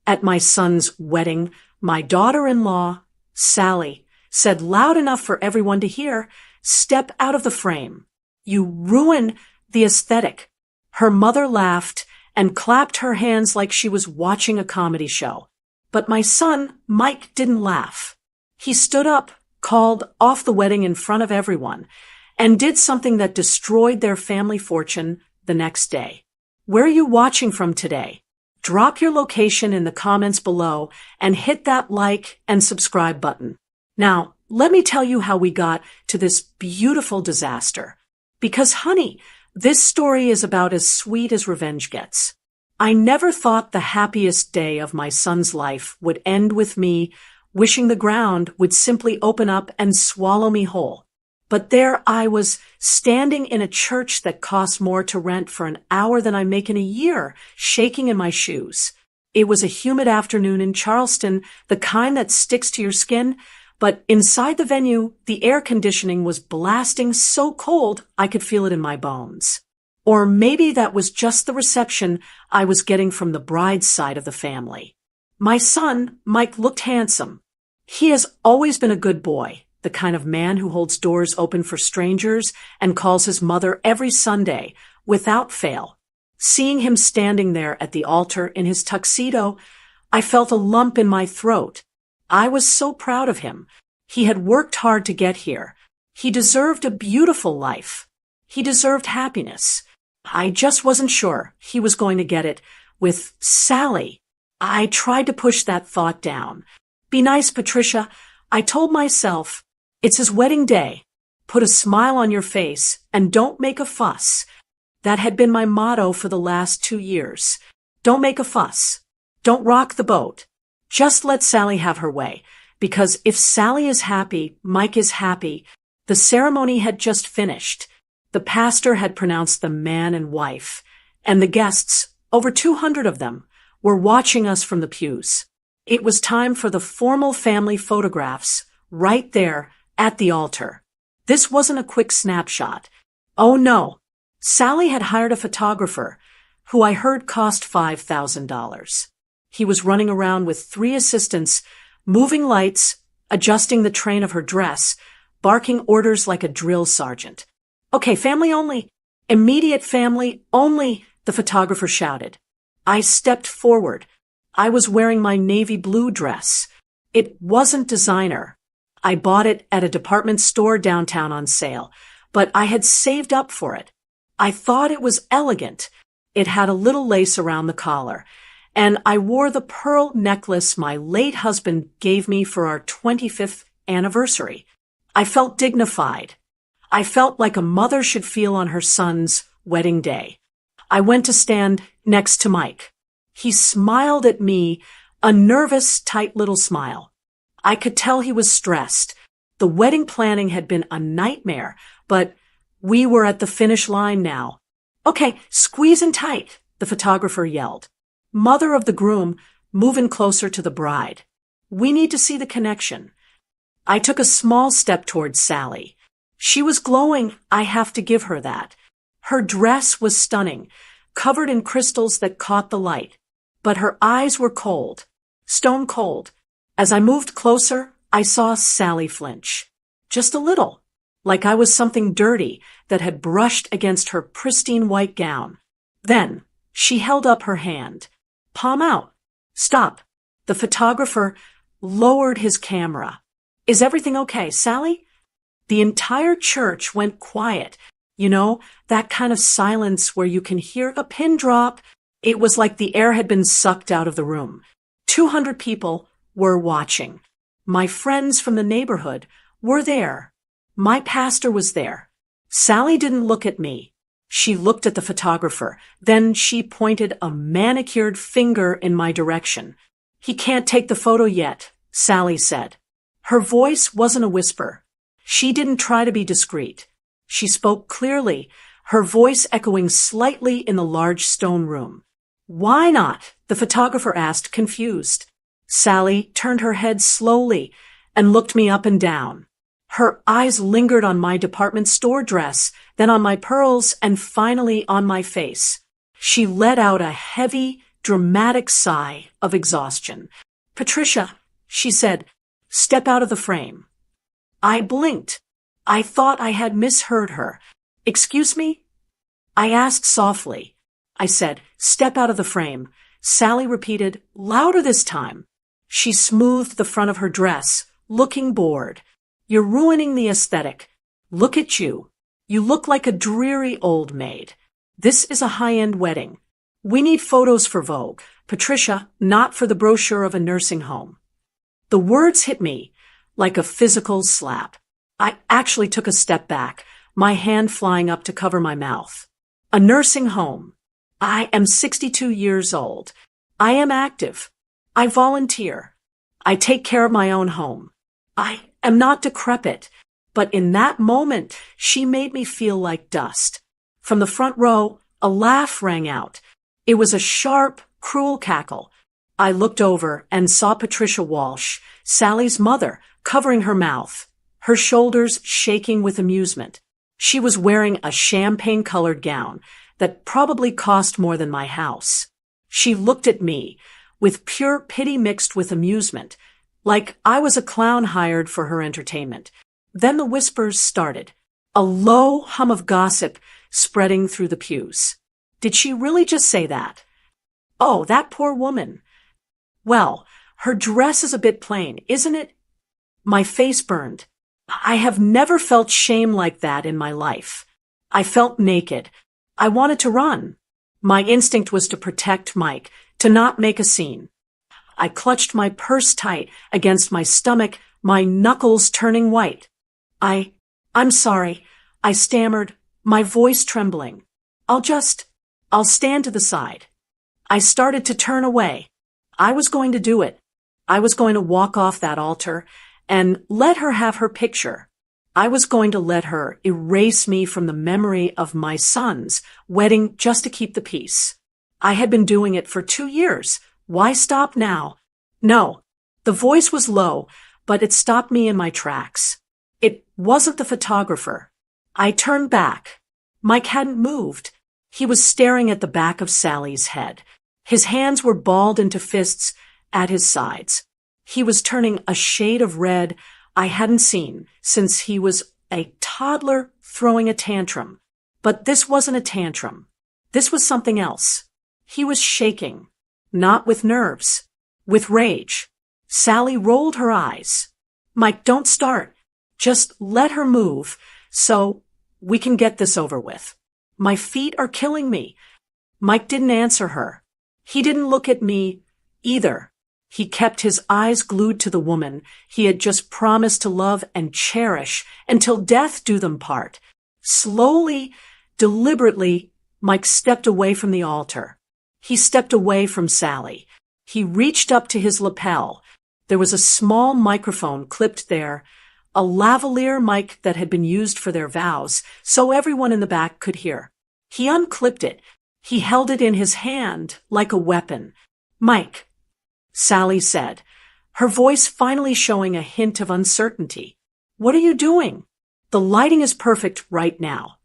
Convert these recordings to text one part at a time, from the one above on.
At my son's wedding, my daughter-in-law, Sally, said loud enough for everyone to hear, "Step out of the frame. You ruin the aesthetic." Her mother laughed and clapped her hands like she was watching a comedy show. But my son, Mike, didn't laugh. He stood up, called off the wedding in front of everyone, and did something that destroyed their family fortune the next day. Where are you watching from today? Drop your location in the comments below and hit that like and subscribe button. Now, let me tell you how we got to this beautiful disaster. Because, honey, this story is about as sweet as revenge gets. I never thought the happiest day of my son's life would end with me wishing the ground would simply open up and swallow me whole. But there I was, standing in a church that costs more to rent for an hour than I make in a year, shaking in my shoes. It was a humid afternoon in Charleston, the kind that sticks to your skin, but inside the venue, the air conditioning was blasting so cold I could feel it in my bones. Or maybe that was just the reception I was getting from the bride's side of the family. My son, Mike, looked handsome. He has always been a good boy, the kind of man who holds doors open for strangers and calls his mother every Sunday, without fail. Seeing him standing there at the altar in his tuxedo, I felt a lump in my throat. I was so proud of him. He had worked hard to get here. He deserved a beautiful life. He deserved happiness. I just wasn't sure he was going to get it with Sally. I tried to push that thought down. Be nice, Patricia. I told myself, it's his wedding day. Put a smile on your face and don't make a fuss. That had been my motto for the last 2 years. Don't make a fuss. Don't rock the boat. Just let Sally have her way. Because if Sally is happy, Mike is happy. The ceremony had just finished. The pastor had pronounced them man and wife. And the guests, over 200 of them, were watching us from the pews. It was time for the formal family photographs, right there at the altar. This wasn't a quick snapshot. Oh no. Sally had hired a photographer, who I heard cost $5,000. He was running around with 3 assistants, moving lights, adjusting the train of her dress, barking orders like a drill sergeant. Okay, family only. Immediate family only, the photographer shouted. I stepped forward. I was wearing my navy blue dress. It wasn't designer. I bought it at a department store downtown on sale, but I had saved up for it. I thought it was elegant. It had a little lace around the collar, and I wore the pearl necklace my late husband gave me for our 25th anniversary. I felt dignified. I felt like a mother should feel on her son's wedding day. I went to stand next to Mike. He smiled at me, a nervous, tight little smile. I could tell he was stressed. The wedding planning had been a nightmare, but we were at the finish line now. Okay, squeeze in tight, the photographer yelled. Mother of the groom, move in closer to the bride. We need to see the connection. I took a small step towards Sally. She was glowing, I have to give her that. Her dress was stunning, covered in crystals that caught the light. But her eyes were cold, stone cold. As I moved closer, I saw Sally flinch. Just a little, like I was something dirty that had brushed against her pristine white gown. Then, she held up her hand. Palm out. Stop. The photographer lowered his camera. Is everything okay, Sally? The entire church went quiet. You know, that kind of silence where you can hear a pin drop. It was like the air had been sucked out of the room. 200 people were watching. My friends from the neighborhood were there. My pastor was there. Sally didn't look at me. She looked at the photographer. Then she pointed a manicured finger in my direction. He can't take the photo yet, Sally said. Her voice wasn't a whisper. She didn't try to be discreet. She spoke clearly, her voice echoing slightly in the large stone room. Why not? The photographer asked, confused. Sally turned her head slowly and looked me up and down. Her eyes lingered on my department store dress, then on my pearls, and finally on my face. She let out a heavy, dramatic sigh of exhaustion. "Patricia," she said, "step out of the frame." I blinked. I thought I had misheard her. "Excuse me?" I asked softly. I said, "Step out of the frame." Sally repeated, louder this time. She smoothed the front of her dress, looking bored. "You're ruining the aesthetic. Look at you. You look like a dreary old maid. This is a high-end wedding. We need photos for Vogue, Patricia, not for the brochure of a nursing home." The words hit me like a physical slap. I actually took a step back, my hand flying up to cover my mouth. A nursing home. I am 62 years old. I am active. I volunteer. I take care of my own home. I am not decrepit. But in that moment, she made me feel like dust. From the front row, a laugh rang out. It was a sharp, cruel cackle. I looked over and saw Patricia Walsh, Sally's mother, covering her mouth, her shoulders shaking with amusement. She was wearing a champagne-colored gown that probably cost more than my house. She looked at me with pure pity mixed with amusement, like I was a clown hired for her entertainment. Then the whispers started, a low hum of gossip spreading through the pews. Did she really just say that? Oh, that poor woman. Well, her dress is a bit plain, isn't it? My face burned. I have never felt shame like that in my life. I felt naked. I wanted to run. My instinct was to protect Mike, to not make a scene. I clutched my purse tight against my stomach, my knuckles turning white. I'm sorry, I stammered, my voice trembling. I'll stand to the side. I started to turn away. I was going to do it. I was going to walk off that altar and let her have her picture. I was going to let her erase me from the memory of my son's wedding just to keep the peace. I had been doing it for 2 years. Why stop now? No. The voice was low, but it stopped me in my tracks. It wasn't the photographer. I turned back. Mike hadn't moved. He was staring at the back of Sally's head. His hands were balled into fists at his sides. He was turning a shade of red I hadn't seen since he was a toddler throwing a tantrum. But this wasn't a tantrum. This was something else. He was shaking, not with nerves, with rage. Sally rolled her eyes. Mike, don't start. Just let her move so we can get this over with. My feet are killing me. Mike didn't answer her. He didn't look at me either. He kept his eyes glued to the woman he had just promised to love and cherish until death do them part. Slowly, deliberately, Mike stepped away from the altar. He stepped away from Sally. He reached up to his lapel. There was a small microphone clipped there, a lavalier mic that had been used for their vows, so everyone in the back could hear. He unclipped it. He held it in his hand like a weapon. "Mike," Sally said, her voice finally showing a hint of uncertainty. "What are you doing? The lighting is perfect right now."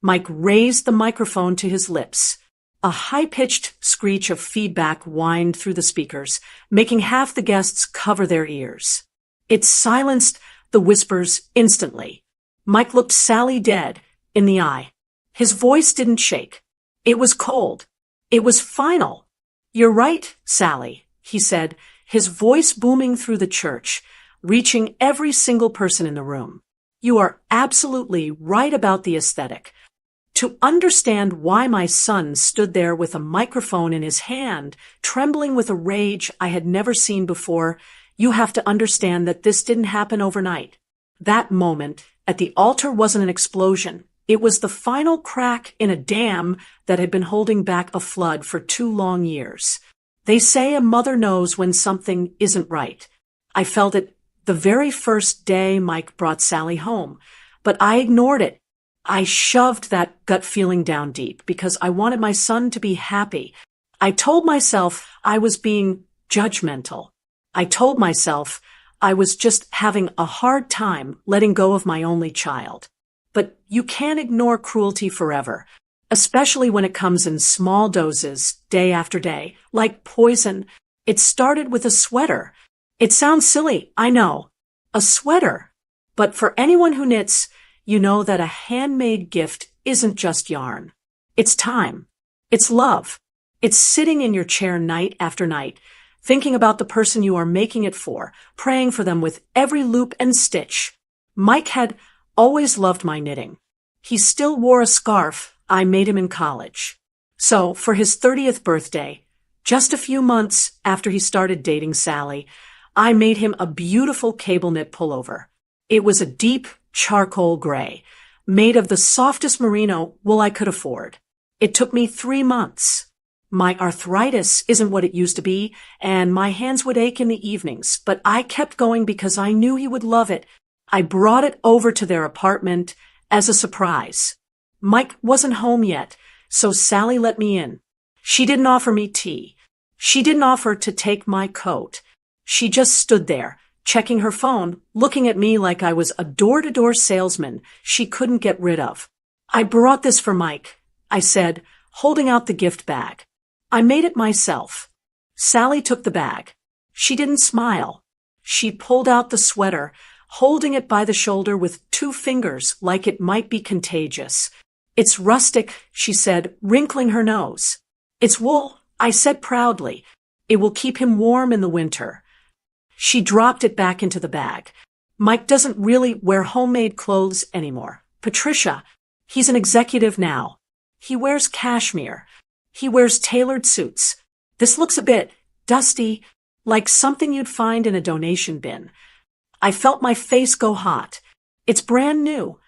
Mike raised the microphone to his lips. A high-pitched screech of feedback whined through the speakers, making half the guests cover their ears. It silenced the whispers instantly. Mike looked Sally dead in the eye. His voice didn't shake. It was cold. It was final. "You're right, Sally," he said, his voice booming through the church, reaching every single person in the room. "You are absolutely right about the aesthetic. To understand why my son stood there with a microphone in his hand, trembling with a rage I had never seen before, you have to understand that this didn't happen overnight. That moment at the altar wasn't an explosion. It was the final crack in a dam that had been holding back a flood for 2 long years. They say a mother knows when something isn't right. I felt it the very first day Mike brought Sally home, but I ignored it. I shoved that gut feeling down deep because I wanted my son to be happy. I told myself I was being judgmental. I told myself I was just having a hard time letting go of my only child. But you can't ignore cruelty forever. especially when it comes in small doses, day after day, like poison. It started with a sweater. It sounds silly, I know. A sweater. But for anyone who knits, you know that a handmade gift isn't just yarn. It's time. It's love. It's sitting in your chair night after night, thinking about the person you are making it for, praying for them with every loop and stitch. Mike had always loved my knitting. He still wore a scarf I made him in college. So, for his 30th birthday, just a few months after he started dating Sally, I made him a beautiful cable knit pullover. It was a deep charcoal gray, made of the softest merino wool I could afford. It took me 3 months. My arthritis isn't what it used to be, and my hands would ache in the evenings, but I kept going because I knew he would love it. I brought it over to their apartment as a surprise. Mike wasn't home yet, so Sally let me in. She didn't offer me tea. She didn't offer to take my coat. She just stood there, checking her phone, looking at me like I was a door-to-door salesman she couldn't get rid of. "I brought this for Mike," I said, holding out the gift bag. "I made it myself." Sally took the bag. She didn't smile. She pulled out the sweater, holding it by the shoulder with 2 fingers like it might be contagious. "It's rustic," she said, wrinkling her nose. "It's wool," I said proudly. "It will keep him warm in the winter." She dropped it back into the bag. "Mike doesn't really wear homemade clothes anymore. Patricia, he's an executive now. He wears cashmere. He wears tailored suits. This looks a bit dusty, like something you'd find in a donation bin." I felt my face go hot. "It's brand new.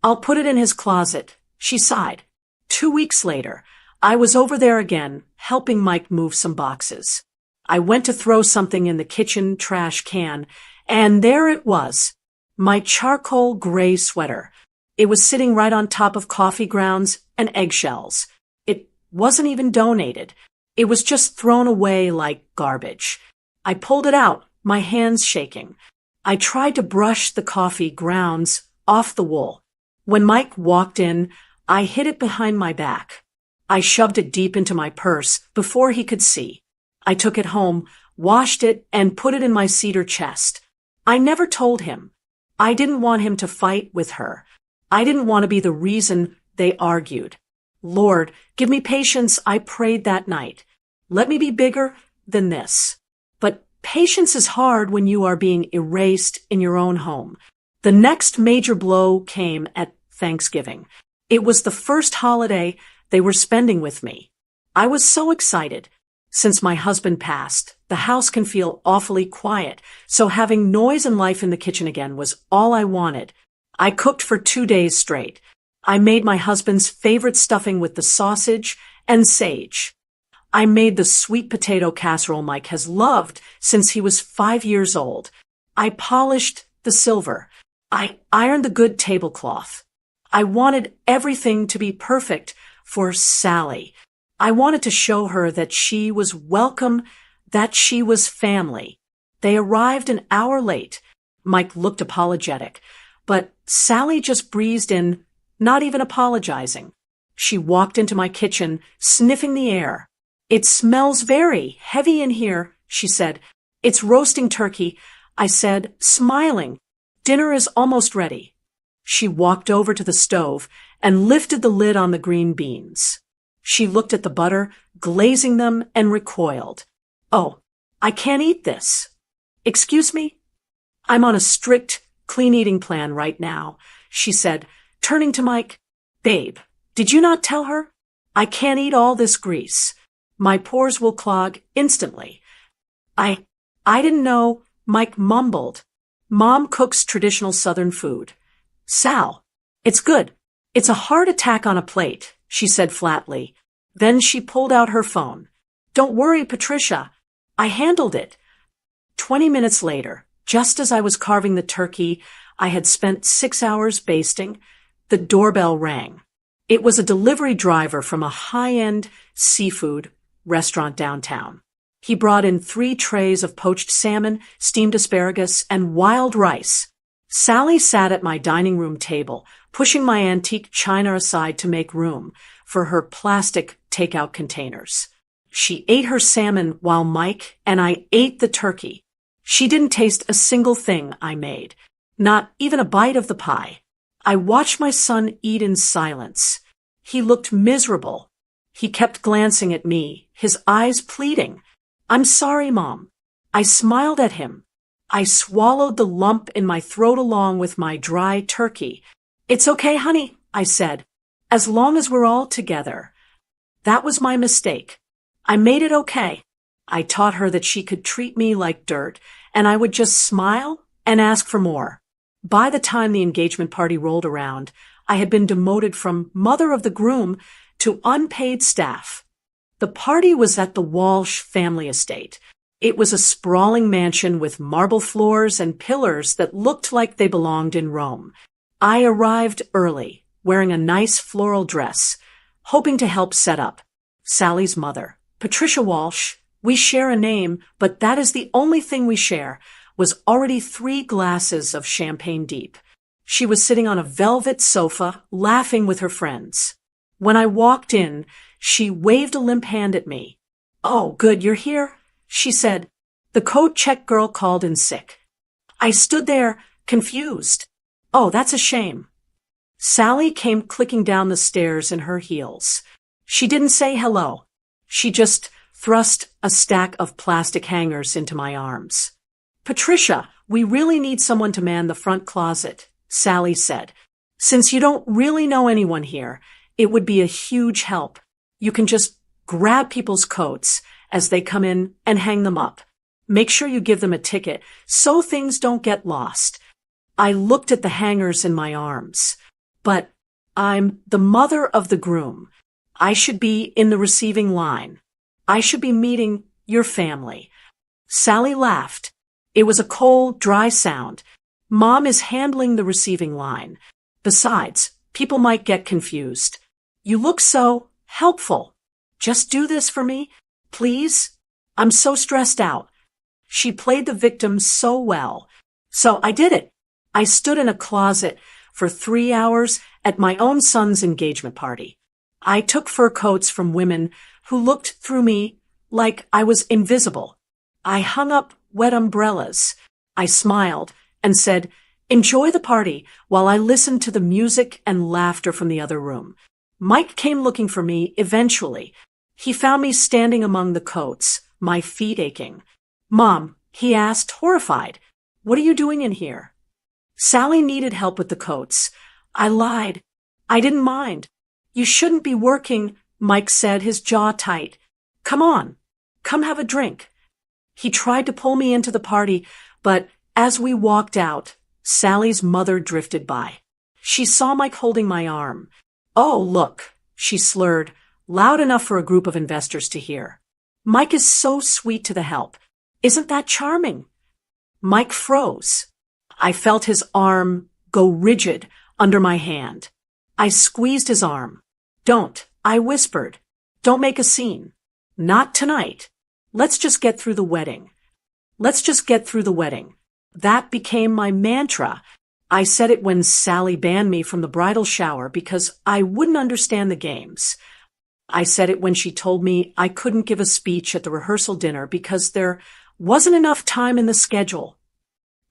I'll put it in his closet," she sighed. 2 weeks later, I was over there again, helping Mike move some boxes. I went to throw something in the kitchen trash can, and there it was, my charcoal gray sweater. It was sitting right on top of coffee grounds and eggshells. It wasn't even donated. It was just thrown away like garbage. I pulled it out, my hands shaking. I tried to brush the coffee grounds off the wool. When Mike walked in, I hid it behind my back. I shoved it deep into my purse before he could see. I took it home, washed it, and put it in my cedar chest. I never told him. I didn't want him to fight with her. I didn't want to be the reason they argued. "Lord, give me patience," I prayed that night. "Let me be bigger than this." But patience is hard when you are being erased in your own home. The next major blow came at Thanksgiving. It was the first holiday they were spending with me. I was so excited. Since my husband passed, the house can feel awfully quiet, so having noise and life in the kitchen again was all I wanted. I cooked for 2 days straight. I made my husband's favorite stuffing with the sausage and sage. I made the sweet potato casserole Mike has loved since he was 5 years old. I polished the silver. I ironed the good tablecloth. I wanted everything to be perfect for Sally. I wanted to show her that she was welcome, that she was family. They arrived an hour late. Mike looked apologetic, but Sally just breezed in, not even apologizing. She walked into my kitchen, sniffing the air. "It smells very heavy in here," she said. "It's roasting turkey," I said, smiling. "Dinner is almost ready." She walked over to the stove and lifted the lid on the green beans. She looked at the butter, glazing them, and recoiled. "Oh, I can't eat this." "Excuse me?" "I'm on a strict, clean-eating plan right now," she said, turning to Mike. "Babe, did you not tell her? I can't eat all this grease. My pores will clog instantly." I didn't know," Mike mumbled. "Mom cooks traditional Southern food." "Sal, it's good. It's a heart attack on a plate," she said flatly. Then she pulled out her phone. "Don't worry, Patricia. I handled it." 20 minutes later, just as I was carving the turkey I had spent 6 hours basting, the doorbell rang. It was a delivery driver from a high-end seafood restaurant downtown. He brought in 3 trays of poached salmon, steamed asparagus, and wild rice. Sally sat at my dining room table, pushing my antique china aside to make room. for her plastic takeout containers. She ate her salmon while Mike and I ate the turkey. She didn't taste a single thing I made, not even a bite of the pie. I watched my son eat in silence. He looked miserable. He kept glancing at me, his eyes pleading. "I'm sorry, Mom." I smiled at him. I swallowed the lump in my throat along with my dry turkey. "It's okay, honey," I said, "as long as we're all together." That was my mistake. I made it okay. I taught her that she could treat me like dirt, and I would just smile and ask for more. By the time the engagement party rolled around, I had been demoted from mother of the groom to unpaid staff. The party was at the Walsh family estate. It was a sprawling mansion with marble floors and pillars that looked like they belonged in Rome. I arrived early, wearing a nice floral dress, hoping to help set up. Sally's mother, Patricia Walsh, we share a name, but that is the only thing we share, was already 3 glasses of champagne deep. She was sitting on a velvet sofa, laughing with her friends. When I walked in, she waved a limp hand at me. "Oh, good, you're here," she said. "The coat check girl called in sick." I stood there, confused. "Oh, that's a shame." Sally came clicking down the stairs in her heels. She didn't say hello. She just thrust a stack of plastic hangers into my arms. "Patricia, we really need someone to man the front closet," Sally said. "Since you don't really know anyone here, it would be a huge help. You can just grab people's coats as they come in and hang them up. Make sure you give them a ticket so things don't get lost." I looked at the hangers in my arms. "But I'm the mother of the groom. I should be in the receiving line. I should be meeting your family." Sally laughed. It was a cold, dry sound. "Mom is handling the receiving line. Besides, people might get confused. You look so helpful. Just do this for me, please? I'm so stressed out." She played the victim so well. So I did it. I stood in a closet for 3 hours at my own son's engagement party. I took fur coats from women who looked through me like I was invisible. I hung up wet umbrellas. I smiled and said, "Enjoy the party," while I listened to the music and laughter from the other room. Mike came looking for me eventually. He found me standing among the coats, my feet aching. "Mom," he asked, horrified, "what are you doing in here?" Sally needed help with the coats. I lied. I didn't mind. "You shouldn't be working," Mike said, his jaw tight. "Come on. Come have a drink." He tried to pull me into the party, but as we walked out, Sally's mother drifted by. She saw Mike holding my arm. "Oh, look," she slurred, loud enough for a group of investors to hear. "Mike is so sweet to the help. Isn't that charming?" Mike froze. I felt his arm go rigid under my hand. I squeezed his arm. "Don't," I whispered. "Don't make a scene. Not tonight. Let's just get through the wedding. Let's just get through the wedding." That became my mantra. I said it when Sally banned me from the bridal shower because I wouldn't understand the games. I said it when she told me I couldn't give a speech at the rehearsal dinner because there wasn't enough time in the schedule.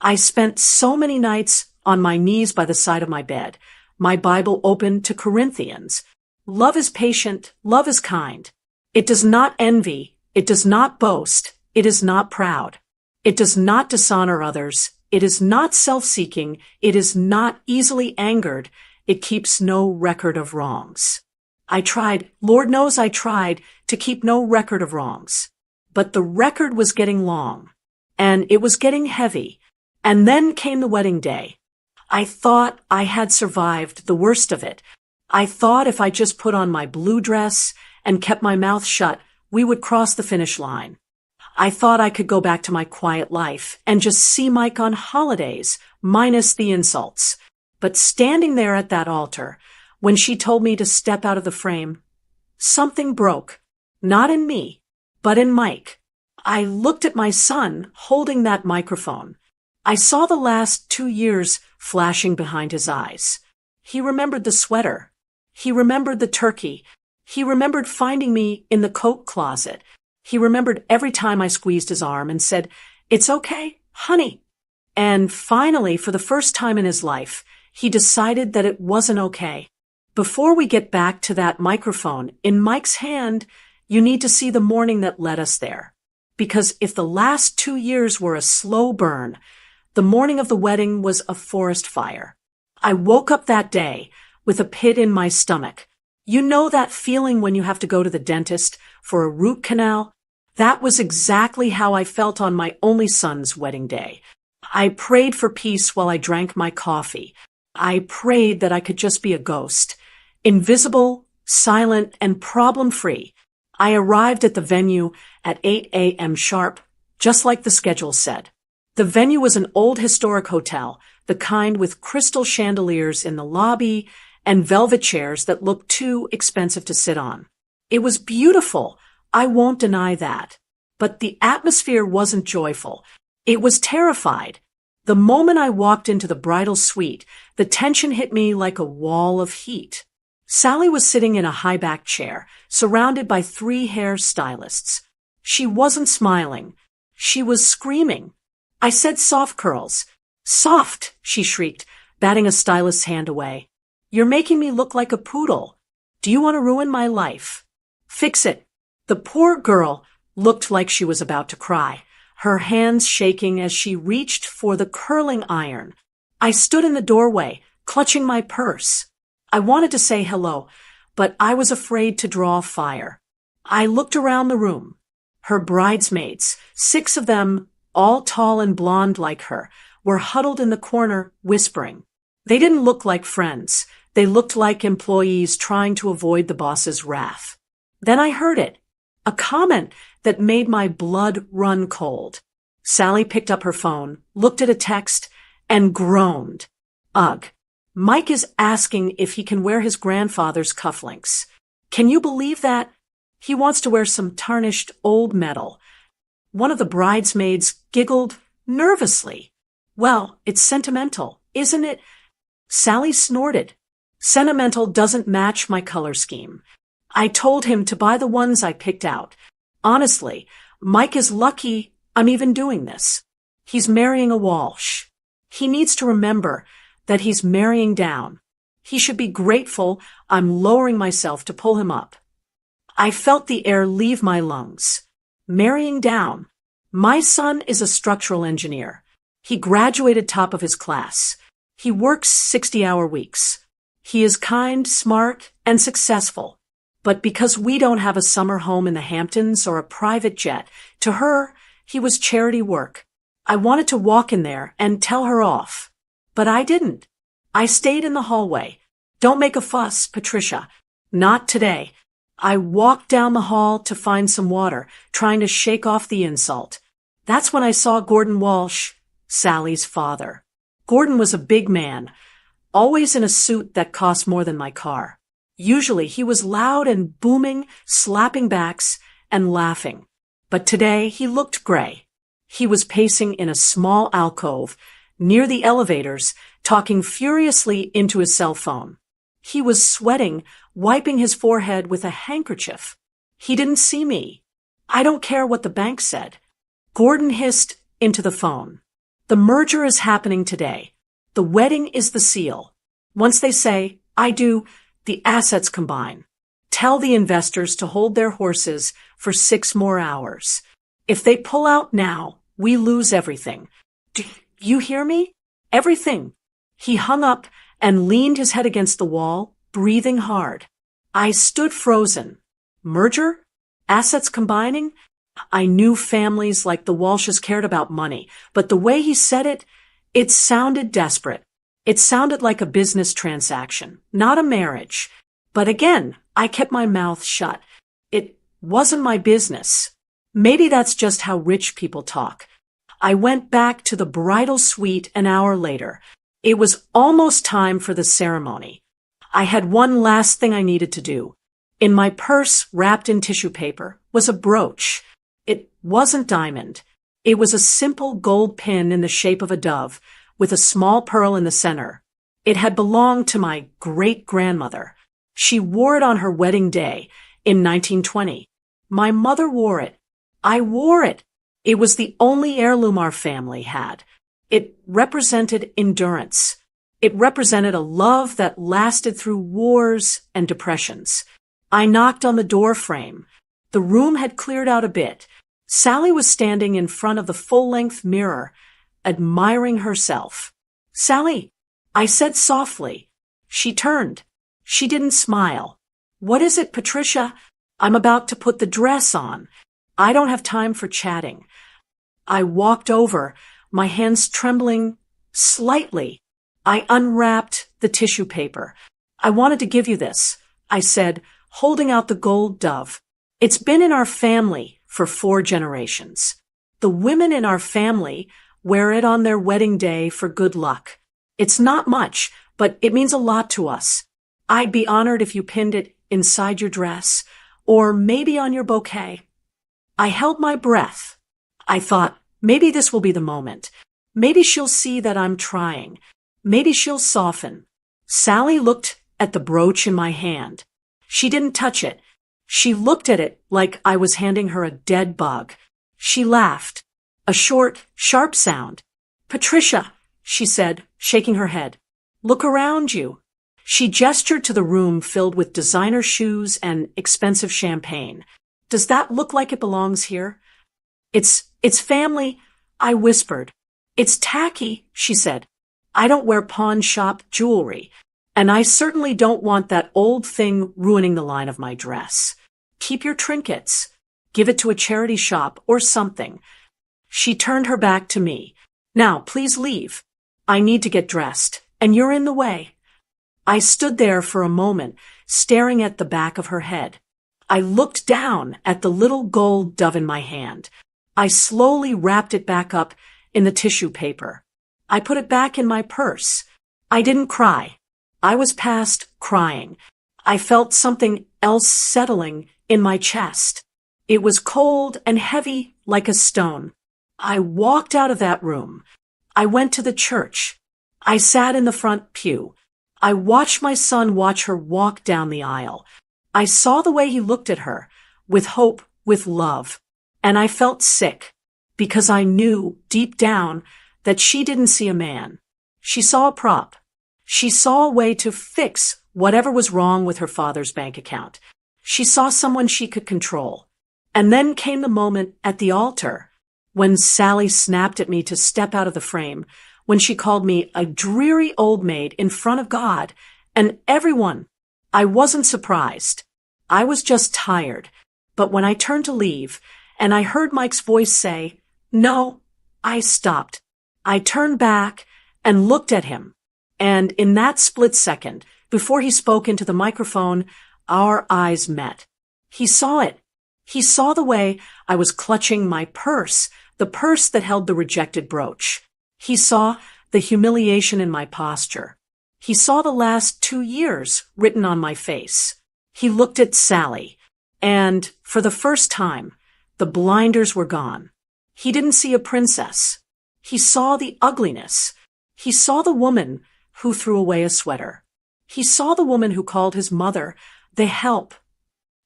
I spent so many nights on my knees by the side of my bed, my Bible open to Corinthians. Love is patient, love is kind. It does not envy, it does not boast, it is not proud. It does not dishonor others, it is not self-seeking, it is not easily angered, it keeps no record of wrongs. I tried, Lord knows I tried, to keep no record of wrongs. But the record was getting long, and it was getting heavy, and then came the wedding day. I thought I had survived the worst of it. I thought if I just put on my blue dress and kept my mouth shut, we would cross the finish line. I thought I could go back to my quiet life and just see Mike on holidays, minus the insults. But standing there at that altar, when she told me to step out of the frame, something broke. Not in me, but in Mike. I looked at my son holding that microphone. I saw the last 2 years flashing behind his eyes. He remembered the sweater. He remembered the turkey, He remembered finding me in the coat closet. He remembered every time I squeezed his arm and said, "It's okay, honey." And finally, for the first time in his life, he decided that it wasn't okay. Before we get back to that microphone, in Mike's hand, you need to see the morning that led us there. Because if the last 2 years were a slow burn, the morning of the wedding was a forest fire. I woke up that day with a pit in my stomach. You know that feeling when you have to go to the dentist for a root canal? That was exactly how I felt on my only son's wedding day. I prayed for peace while I drank my coffee. I prayed that I could just be a ghost. Invisible, silent, and problem-free. I arrived at the venue at 8 a.m. sharp, just like the schedule said. The venue was an old historic hotel, the kind with crystal chandeliers in the lobby and velvet chairs that looked too expensive to sit on. It was beautiful, I won't deny that. But the atmosphere wasn't joyful. It was terrified. The moment I walked into the bridal suite, the tension hit me like a wall of heat. Sally was sitting in a high-backed chair, surrounded by 3 hair stylists. She wasn't smiling. She was screaming. I said soft curls. "Soft," she shrieked, batting a stylist's hand away. "You're making me look like a poodle. Do you want to ruin my life? Fix it." The poor girl looked like she was about to cry, her hands shaking as she reached for the curling iron. I stood in the doorway, clutching my purse. I wanted to say hello, but I was afraid to draw fire. I looked around the room. Her bridesmaids, 6 of them, all tall and blonde like her, were huddled in the corner, whispering. They didn't look like friends. They looked like employees trying to avoid the boss's wrath. Then I heard it. A comment that made my blood run cold. Sally picked up her phone, looked at a text, and groaned. Ugh. Mike is asking if he can wear his grandfather's cufflinks. Can you believe that? He wants to wear some tarnished old metal. One of the bridesmaids giggled nervously. "Well, it's sentimental, isn't it?" Sally snorted. "Sentimental doesn't match my color scheme." I told him to buy the ones I picked out. Honestly, Mike is lucky I'm even doing this. He's marrying a Walsh. He needs to remember that he's marrying down. He should be grateful I'm lowering myself to pull him up. I felt the air leave my lungs. Marrying down. My son is a structural engineer. He graduated top of his class. He works 60-hour weeks. He is kind, smart, and successful. But because we don't have a summer home in the Hamptons or a private jet, to her, he was charity work. I wanted to walk in there and tell her off. But I didn't. I stayed in the hallway. Don't make a fuss, Patricia. Not today. I walked down the hall to find some water, trying to shake off the insult. That's when I saw Gordon Walsh, Sally's father. Gordon was a big man, always in a suit that cost more than my car. Usually he was loud and booming, slapping backs and laughing. But today he looked gray. He was pacing in a small alcove near the elevators, talking furiously into his cell phone. He was sweating, wiping his forehead with a handkerchief. He didn't see me. I don't care what the bank said. Gordon hissed into the phone. The merger is happening today. The wedding is the seal. Once they say, I do, the assets combine. Tell the investors to hold their horses for 6 more hours. If they pull out now, we lose everything. Do you hear me? Everything. He hung up and leaned his head against the wall, breathing hard. I stood frozen. Merger? Assets combining? I knew families like the Walshes cared about money, but the way he said it, it sounded desperate. It sounded like a business transaction, not a marriage. But again, I kept my mouth shut. It wasn't my business. Maybe that's just how rich people talk. I went back to the bridal suite an hour later. It was almost time for the ceremony. I had one last thing I needed to do. In my purse, wrapped in tissue paper, was a brooch. It wasn't diamond. It was a simple gold pin in the shape of a dove, with a small pearl in the center. It had belonged to my great-grandmother. She wore it on her wedding day in 1920. My mother wore it. I wore it. It was the only heirloom our family had. It represented endurance. It represented a love that lasted through wars and depressions. I knocked on the door frame. The room had cleared out a bit. Sally was standing in front of the full-length mirror, admiring herself. "Sally," I said softly. She turned. She didn't smile. "What is it, Patricia? I'm about to put the dress on. I don't have time for chatting." I walked over, my hands trembling slightly. I unwrapped the tissue paper. "I wanted to give you this," I said, holding out the gold dove. "It's been in our family for 4 generations. The women in our family wear it on their wedding day for good luck. It's not much, but it means a lot to us. I'd be honored if you pinned it inside your dress, or maybe on your bouquet." I held my breath. I thought, maybe this will be the moment. Maybe she'll see that I'm trying. Maybe she'll soften. Sally looked at the brooch in my hand. She didn't touch it. She looked at it like I was handing her a dead bug. She laughed. A short, sharp sound. "Patricia," she said, shaking her head. "Look around you." She gestured to the room filled with designer shoes and expensive champagne. "Does that look like it belongs here?" It's family," I whispered. "It's tacky," she said. "I don't wear pawn shop jewelry, and I certainly don't want that old thing ruining the line of my dress. Keep your trinkets. Give it to a charity shop or something." She turned her back to me. "Now, please leave. I need to get dressed, and you're in the way." I stood there for a moment, staring at the back of her head. I looked down at the little gold dove in my hand. I slowly wrapped it back up in the tissue paper. I put it back in my purse. I didn't cry. I was past crying. I felt something else settling in my chest. It was cold and heavy like a stone. I walked out of that room. I went to the church. I sat in the front pew. I watched my son watch her walk down the aisle. I saw the way he looked at her, with hope, with love. And I felt sick, because I knew deep down that she didn't see a man. She saw a prop. She saw a way to fix whatever was wrong with her father's bank account. She saw someone she could control. And then came the moment at the altar, when Sally snapped at me to step out of the frame, when she called me a dreary old maid in front of God and everyone. I wasn't surprised. I was just tired. But when I turned to leave, and I heard Mike's voice say, "No," I stopped. I turned back and looked at him. And in that split second, before he spoke into the microphone, our eyes met. He saw it. He saw the way I was clutching my purse, the purse that held the rejected brooch. He saw the humiliation in my posture. He saw the last 2 years written on my face. He looked at Sally, and for the first time, the blinders were gone. He didn't see a princess. He saw the ugliness. He saw the woman who threw away a sweater. He saw the woman who called his mother the help.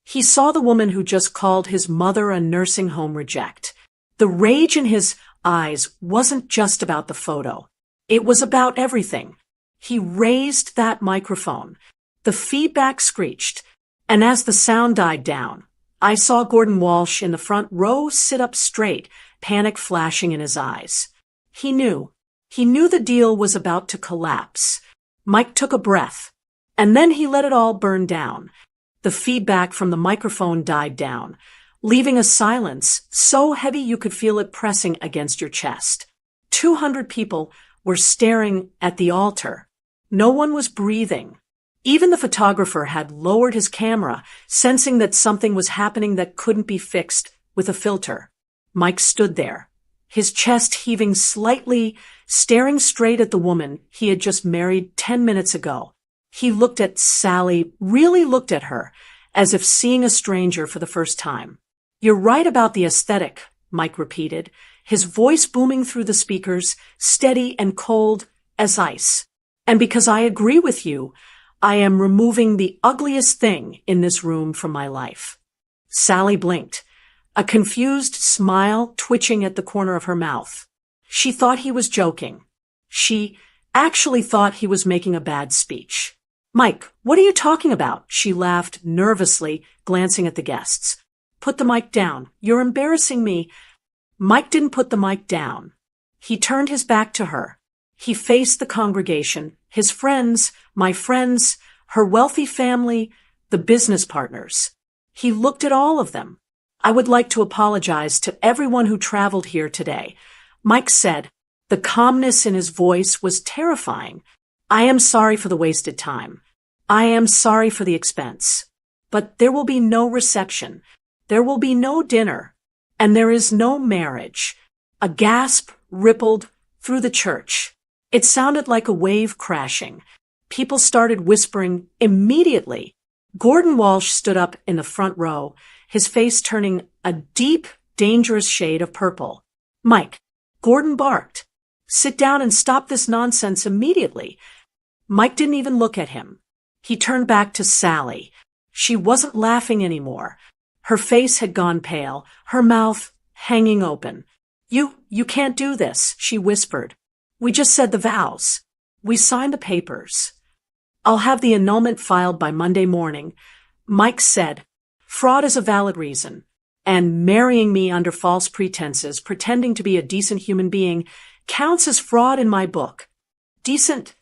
He saw the woman who just called his mother a nursing home reject. The rage in his eyes wasn't just about the photo. It was about everything. He raised that microphone. The feedback screeched, and as the sound died down, I saw Gordon Walsh in the front row sit up straight, panic flashing in his eyes. He knew the deal was about to collapse. Mike took a breath, and then he let it all burn down. The feedback from the microphone died down, leaving a silence so heavy you could feel it pressing against your chest. 200 people were staring at the altar. No one was breathing. Even the photographer had lowered his camera, sensing that something was happening that couldn't be fixed with a filter. Mike stood there, his chest heaving slightly, staring straight at the woman he had just married 10 minutes ago. He looked at Sally, really looked at her, as if seeing a stranger for the first time. "You're right about the aesthetic," Mike repeated, his voice booming through the speakers, steady and cold as ice. "And because I agree with you, I am removing the ugliest thing in this room from my life. Sally blinked, a confused smile twitching at the corner of her mouth. She thought he was joking. She actually thought he was making a bad speech. Mike, what are you talking about? She laughed nervously, glancing at the guests. Put the mic down. You're embarrassing me. Mike didn't put the mic down. He turned his back to her. He faced the congregation, his friends, my friends, her wealthy family, the business partners. He looked at all of them. I would like to apologize to everyone who traveled here today. Mike said. The calmness in his voice was terrifying. I am sorry for the wasted time. I am sorry for the expense. But there will be no reception. There will be no dinner. And there is no marriage. A gasp rippled through the church. It sounded like a wave crashing. People started whispering immediately. Gordon Walsh stood up in the front row, his face turning a deep, dangerous shade of purple. Mike, Gordon barked. Sit down and stop this nonsense immediately. Mike didn't even look at him. He turned back to Sally. She wasn't laughing anymore. Her face had gone pale, her mouth hanging open. You can't do this, she whispered. We just said the vows. We signed the papers. I'll have the annulment filed by Monday morning. Mike said, fraud is a valid reason, and marrying me under false pretenses, pretending to be a decent human being, counts as fraud in my book. Decent?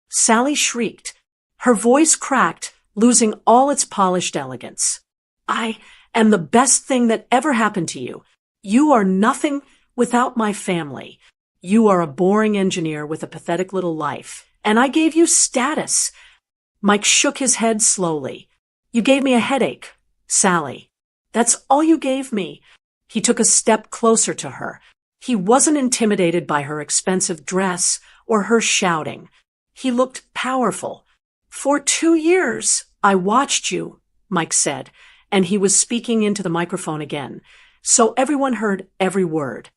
Sally shrieked. Her voice cracked, losing all its polished elegance. I am the best thing that ever happened to you. You are nothing without my family. You are a boring engineer with a pathetic little life, and I gave you status. Mike shook his head slowly. You gave me a headache, Sally. That's all you gave me. He took a step closer to her. He wasn't intimidated by her expensive dress or her shouting. He looked powerful. For 2 years, I watched you, Mike said, and he was speaking into the microphone again, so everyone heard every word.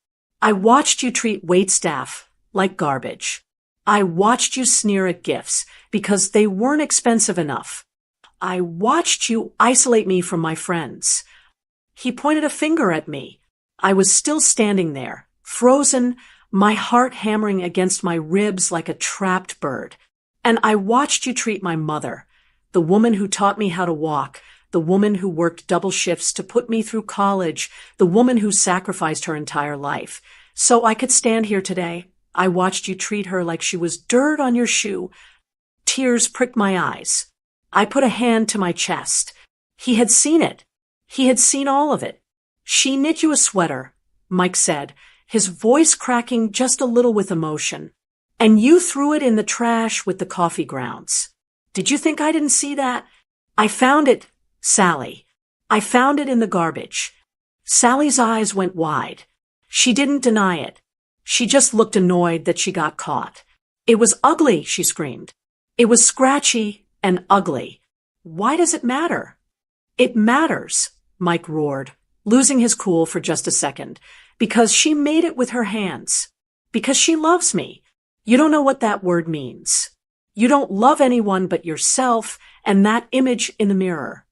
I watched you treat waitstaff like garbage. I watched you sneer at gifts because they weren't expensive enough. I watched you isolate me from my friends. He pointed a finger at me. I was still standing there, frozen, my heart hammering against my ribs like a trapped bird. And I watched you treat my mother, the woman who taught me how to walk, the woman who worked double shifts to put me through college, the woman who sacrificed her entire life. So I could stand here today. I watched you treat her like she was dirt on your shoe. Tears pricked my eyes. I put a hand to my chest. He had seen it. He had seen all of it. She knit you a sweater, Mike said, his voice cracking just a little with emotion. And you threw it in the trash with the coffee grounds. Did you think I didn't see that? I found it, Sally. I found it in the garbage. Sally's eyes went wide. She didn't deny it. She just looked annoyed that she got caught. It was ugly, she screamed. It was scratchy and ugly. Why does it matter? It matters, Mike roared, losing his cool for just a second. Because she made it with her hands. Because she loves me. You don't know what that word means. You don't love anyone but yourself and that image in the mirror.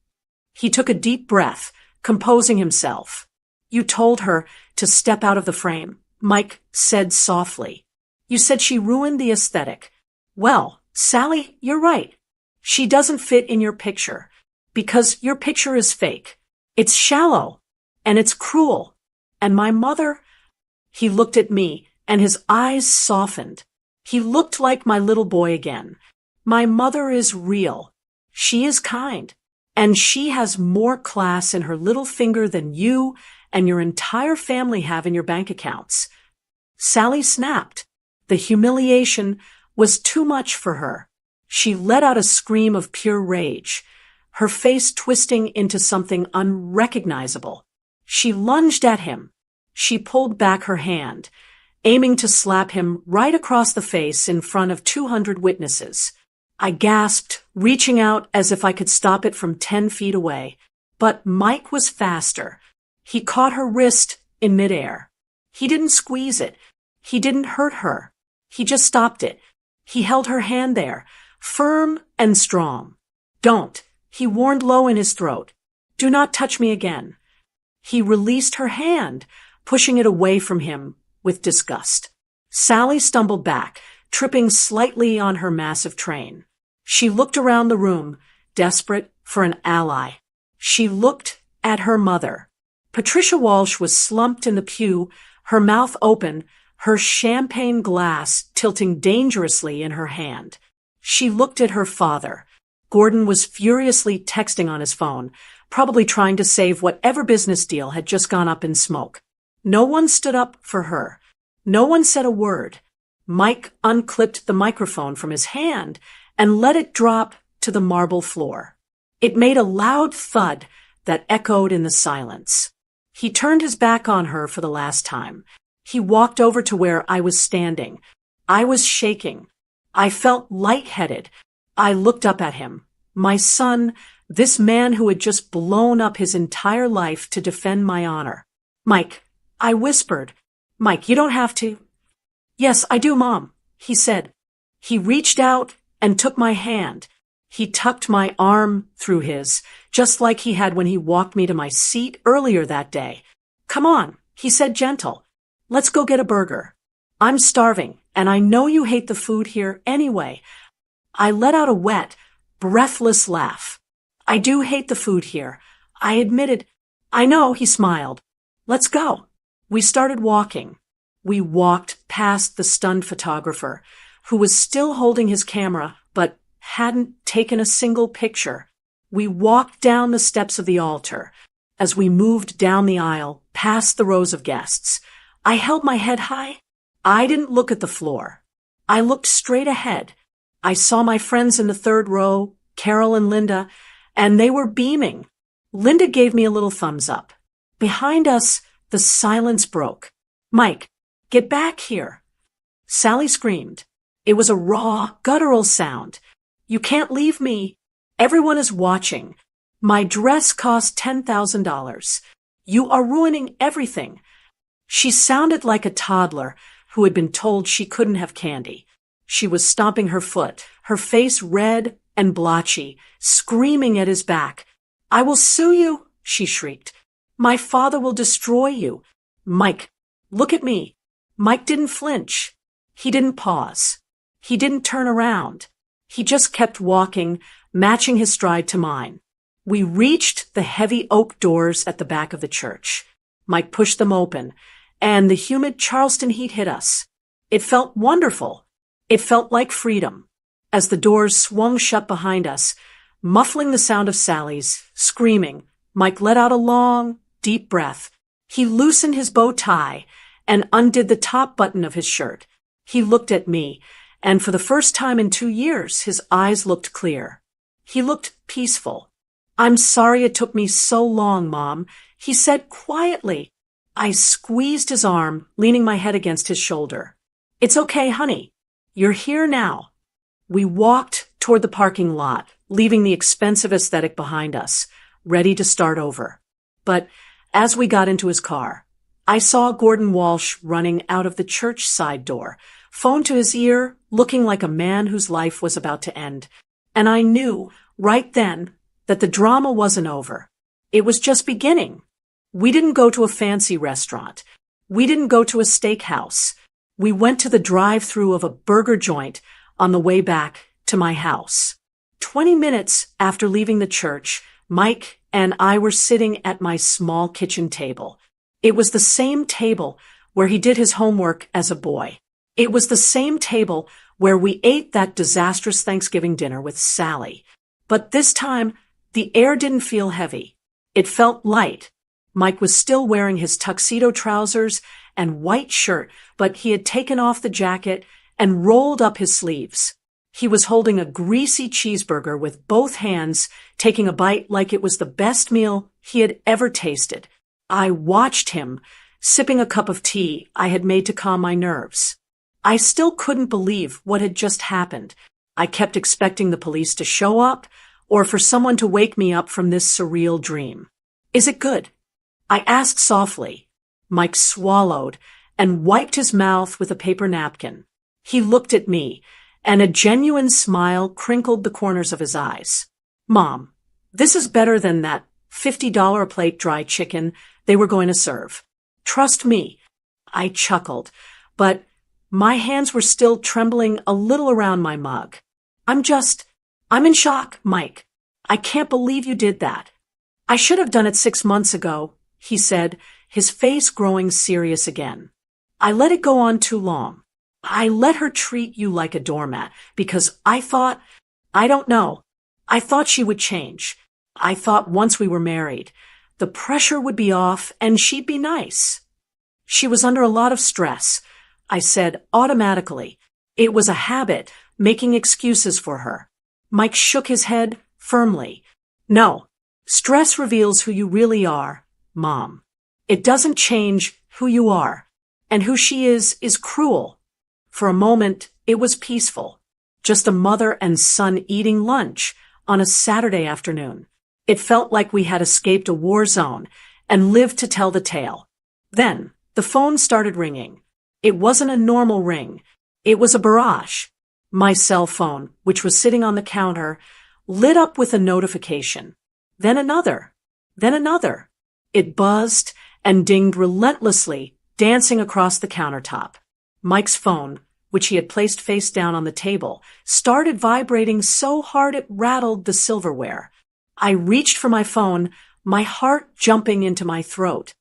He took a deep breath, composing himself. You told her to step out of the frame, Mike said softly. You said she ruined the aesthetic. Well, Sally, you're right. She doesn't fit in your picture because your picture is fake. It's shallow and it's cruel. And my mother, he looked at me and his eyes softened. He looked like my little boy again. My mother is real. She is kind. And she has more class in her little finger than you and your entire family have in your bank accounts. Sally snapped. The humiliation was too much for her. She let out a scream of pure rage, her face twisting into something unrecognizable. She lunged at him. She pulled back her hand, aiming to slap him right across the face in front of 200 witnesses. I gasped, reaching out as if I could stop it from 10 feet away. But Mike was faster. He caught her wrist in midair. He didn't squeeze it. He didn't hurt her. He just stopped it. He held her hand there, firm and strong. Don't, he warned low in his throat. Do not touch me again. He released her hand, pushing it away from him with disgust. Sally stumbled back, tripping slightly on her massive train. She looked around the room, desperate for an ally. She looked at her mother. Patricia Walsh was slumped in the pew, her mouth open, her champagne glass tilting dangerously in her hand. She looked at her father. Gordon was furiously texting on his phone, probably trying to save whatever business deal had just gone up in smoke. No one stood up for her. No one said a word. Mike unclipped the microphone from his hand and let it drop to the marble floor. It made a loud thud that echoed in the silence. He turned his back on her for the last time. He walked over to where I was standing. I was shaking. I felt lightheaded. I looked up at him. My son, this man who had just blown up his entire life to defend my honor. Mike, I whispered. Mike, you don't have to. Yes, I do, Mom, he said. He reached out and took my hand. He tucked my arm through his, just like he had when he walked me to my seat earlier that day. Come on, he said gentle. Let's go get a burger. I'm starving, and I know you hate the food here anyway. I let out a wet, breathless laugh. I do hate the food here. I admitted. I know, he smiled. Let's go. We started walking. We walked past the stunned photographer, who was still holding his camera, but hadn't taken a single picture. We walked down the steps of the altar. As we moved down the aisle, past the rows of guests, I held my head high. I didn't look at the floor. I looked straight ahead. I saw my friends in the third row, Carol and Linda, and they were beaming. Linda gave me a little thumbs up. Behind us, the silence broke. Mike, get back here. Sally screamed. It was a raw, guttural sound. You can't leave me. Everyone is watching. My dress cost $10,000. You are ruining everything. She sounded like a toddler who had been told she couldn't have candy. She was stomping her foot, her face red and blotchy, screaming at his back. I will sue you, she shrieked. My father will destroy you. Mike, look at me. Mike didn't flinch. He didn't pause. He didn't turn around. He just kept walking, matching his stride to mine. We reached the heavy oak doors at the back of the church. Mike pushed them open, and the humid Charleston heat hit us. It felt wonderful. It felt like freedom. As the doors swung shut behind us, muffling the sound of Sally's screaming, Mike let out a long, deep breath. He loosened his bow tie and undid the top button of his shirt. He looked at me, and for the first time in 2 years, his eyes looked clear. He looked peaceful. I'm sorry it took me so long, Mom, he said quietly. I squeezed his arm, leaning my head against his shoulder. It's okay, honey. You're here now. We walked toward the parking lot, leaving the expensive aesthetic behind us, ready to start over. But as we got into his car, I saw Gordon Walsh running out of the church side door, phone to his ear, looking like a man whose life was about to end. And I knew, right then, that the drama wasn't over. It was just beginning. We didn't go to a fancy restaurant. We didn't go to a steakhouse. We went to the drive-thru of a burger joint on the way back to my house. 20 minutes after leaving the church, Mike and I were sitting at my small kitchen table. It was the same table where he did his homework as a boy. It was the same table where we ate that disastrous Thanksgiving dinner with Sally. But this time, the air didn't feel heavy. It felt light. Mike was still wearing his tuxedo trousers and white shirt, but he had taken off the jacket and rolled up his sleeves. He was holding a greasy cheeseburger with both hands, taking a bite like it was the best meal he had ever tasted. I watched him, sipping a cup of tea I had made to calm my nerves. I still couldn't believe what had just happened. I kept expecting the police to show up or for someone to wake me up from this surreal dream. Is it good? I asked softly. Mike swallowed and wiped his mouth with a paper napkin. He looked at me, and a genuine smile crinkled the corners of his eyes. Mom, this is better than that $50 a plate dry chicken they were going to serve. Trust me. I chuckled, but my hands were still trembling a little around my mug. I'm in shock, Mike. I can't believe you did that. I should have done it 6 months ago, he said, his face growing serious again. I let it go on too long. I let her treat you like a doormat because I thought she would change. I thought once we were married, the pressure would be off and she'd be nice. She was under a lot of stress, I said automatically. It was a habit, making excuses for her. Mike shook his head firmly. No, stress reveals who you really are, Mom. It doesn't change who you are, and who she is cruel. For a moment, it was peaceful. Just a mother and son eating lunch on a Saturday afternoon. It felt like we had escaped a war zone and lived to tell the tale. Then, the phone started ringing. It wasn't a normal ring. It was a barrage. My cell phone, which was sitting on the counter, lit up with a notification. Then another. Then another. It buzzed and dinged relentlessly, dancing across the countertop. Mike's phone, which he had placed face down on the table, started vibrating so hard it rattled the silverware. I reached for my phone, my heart jumping into my throat.